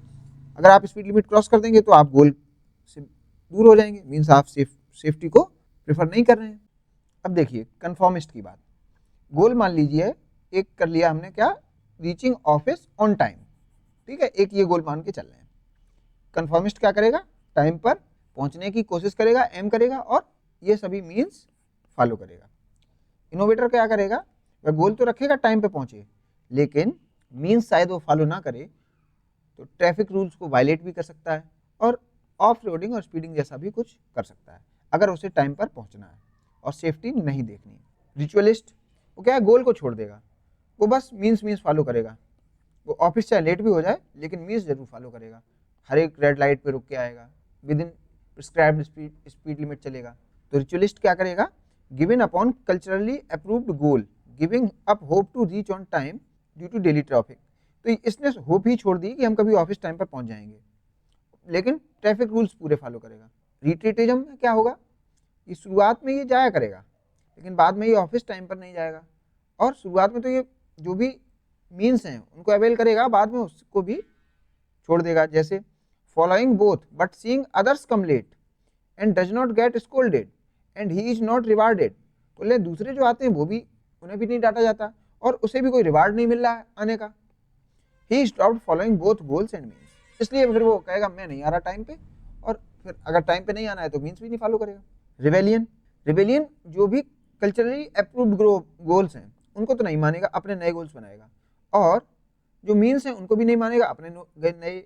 अगर आप स्पीड लिमिट क्रॉस कर देंगे तो आप गोल से दूर हो जाएंगे, मीन्स आप सेफ्टी को प्रेफर नहीं कर रहे हैं। अब देखिए कन्फॉर्मिस्ट की बात, गोल मान लीजिए एक कर लिया हमने क्या, रीचिंग ऑफिस ऑन टाइम, ठीक है, एक ये गोल मान के चल रहे हैं। कन्फॉर्मिस्ट क्या करेगा, टाइम पर पहुंचने की कोशिश करेगा, एम करेगा और ये सभी मीन्स फॉलो करेगा। इनोवेटर क्या करेगा, वह गोल तो रखेगा टाइम पे पहुंचे, लेकिन मीन्स शायद वो फॉलो ना करे तो ट्रैफिक रूल्स को वायलेट भी कर सकता है और ऑफ रोडिंग और स्पीडिंग जैसा भी कुछ कर सकता है अगर उसे टाइम पर पहुंचना है और सेफ्टी नहीं देखनी है। रिचुअलिस्ट वो क्या है, गोल को छोड़ देगा, वो बस मीन्स फॉलो करेगा, वो ऑफिस चाहे लेट भी हो जाए लेकिन मीन्स जरूर फॉलो करेगा, हर एक रेड लाइट पे रुक के आएगा, within prescribed speed limit चलेगा। तो रिचुअलिस्ट क्या करेगा, given upon culturally approved goal, giving up hope to reach on time due to daily traffic. तो इसने होप ही छोड़ दी कि हम कभी ऑफिस टाइम पर पहुंच जाएंगे, लेकिन ट्रैफिक रूल्स पूरे फॉलो करेगा। रिट्रीटिज्म में क्या होगा, ये शुरुआत में ये जाया करेगा लेकिन बाद में ये ऑफिस टाइम पर नहीं जाएगा, और शुरुआत में तो ये जो भी मीन्स हैं उनको अवेल करेगा, बाद में उसको भी छोड़ देगा। जैसे following both but seeing others come late and does not get scolded and he is not rewarded, बोले दूसरे जो आते हैं वो भी, उन्हें भी नहीं डांटा जाता और उसे भी कोई रिवार्ड नहीं मिल रहा है आने का। He stopped following both goals and means, इसलिए फिर वो कहेगा मैं नहीं आ रहा टाइम पे, और फिर अगर टाइम पे नहीं आना है तो मीन्स भी नहीं फॉलो करेगा। रिबेलियन जो भी कल्चरली अप्रूव्ड गोल्स हैं उनको तो नहीं मानेगा, अपने नए गोल्स बनाएगा, और जो मीन्स हैं उनको भी नहीं मानेगा, अपने नए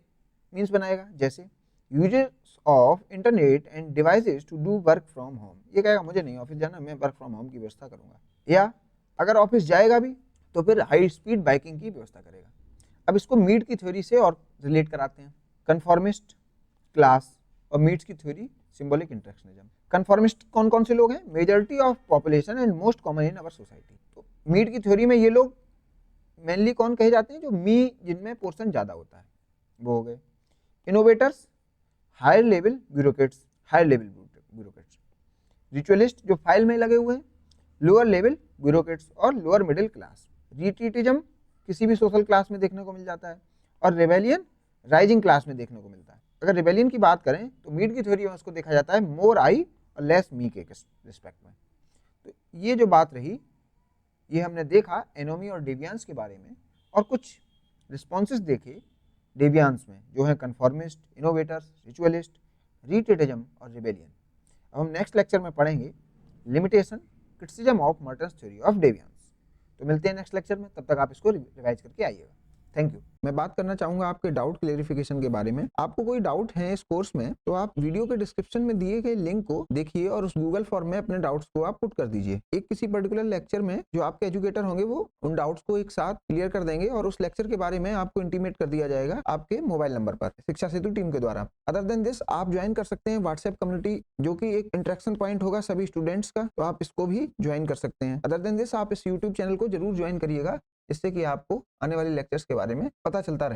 मीन्स बनाएगा। जैसे uses of internet and devices to do work from home, ये कहेगा मुझे नहीं ऑफिस जाना, मैं वर्क फ्रॉम होम की व्यवस्था करूंगा, या अगर ऑफिस जाएगा भी तो फिर हाई स्पीड बाइकिंग की व्यवस्था करेगा। अब इसको मीड की थ्योरी से और रिलेट कराते हैं, कन्फॉर्मिस्ट, क्लास और मीड्स की थ्योरी, सिंबॉलिक इंटरेक्शनिज्म। कन्फॉर्मिस्ट कौन कौन से लोग हैं, majority of population and most common in our society. तो मीड की थ्योरी में ये लोग मेनली कौन कहे जाते हैं, जो मी जिनमें पोर्शन ज़्यादा होता है वो हो गए। इनोवेटर्स, हायर लेवल ब्यूरोक्रेट्स, रिचुअलिस्ट जो फाइल में लगे हुए हैं, लोअर लेवल ब्यूरोक्रेट्स और लोअर मिडिल क्लास। रिट्रीटिज्म किसी भी सोशल क्लास में देखने को मिल जाता है, और रेबेलियन राइजिंग क्लास में देखने को मिलता है। अगर रेबेलियन की बात करें तो मीड की थ्योरी में उसको देखा जाता है मोर आई और लेस मी के रिस्पेक्ट में। तो ये जो बात रही, ये हमने देखा एनोमी और डेवियांस के बारे में, और कुछ रिस्पॉन्सेस देखे डेवियांस में जो है कन्फॉर्मिस्ट, इनोवेटर्स, रिचुअलिस्ट, रिट्रीटिज्म और रिबेलियन। अब हम नेक्स्ट लेक्चर में पढ़ेंगे limitation, criticism of Merton's theory of deviance. तो मिलते हैं नेक्स्ट लेक्चर में, तब तक आप इसको रिवाइज करके आइएगा। Thank you. मैं बात करना चाहूंगा आपके डाउट क्लेरिफिकेशन के बारे में। आपको कोई डाउट है इस कोर्स में तो आप वीडियो के डिस्क्रिप्शन में दिए गए लिंक को देखिए और उस गूगल फॉर्म में अपने डाउट्स को आप पुट कर दीजिए। एक किसी पर्टिकुलर लेक्चर में जो आपके एजुकेटर होंगे वो उन डाउट्स को एक साथ क्लियर कर देंगे और उस लेक्चर के बारे में आपको इंटीमेट कर दिया जाएगा आपके मोबाइल नंबर पर शिक्षा सेतु टीम के द्वारा। अदर देन दिस आप ज्वाइन कर सकते हैं व्हाट्सएप कम्युनिटी, जो कि एक इंटरेक्शन पॉइंट होगा सभी स्टूडेंट्स का, तो आप इसको भी ज्वाइन कर सकते हैं। अदर देन दिस आप इस यूट्यूब चैनल को जरूर ज्वाइन करिएगा, जिससे कि आपको आने वाले लेक्चर्स के बारे में पता चलता रहे।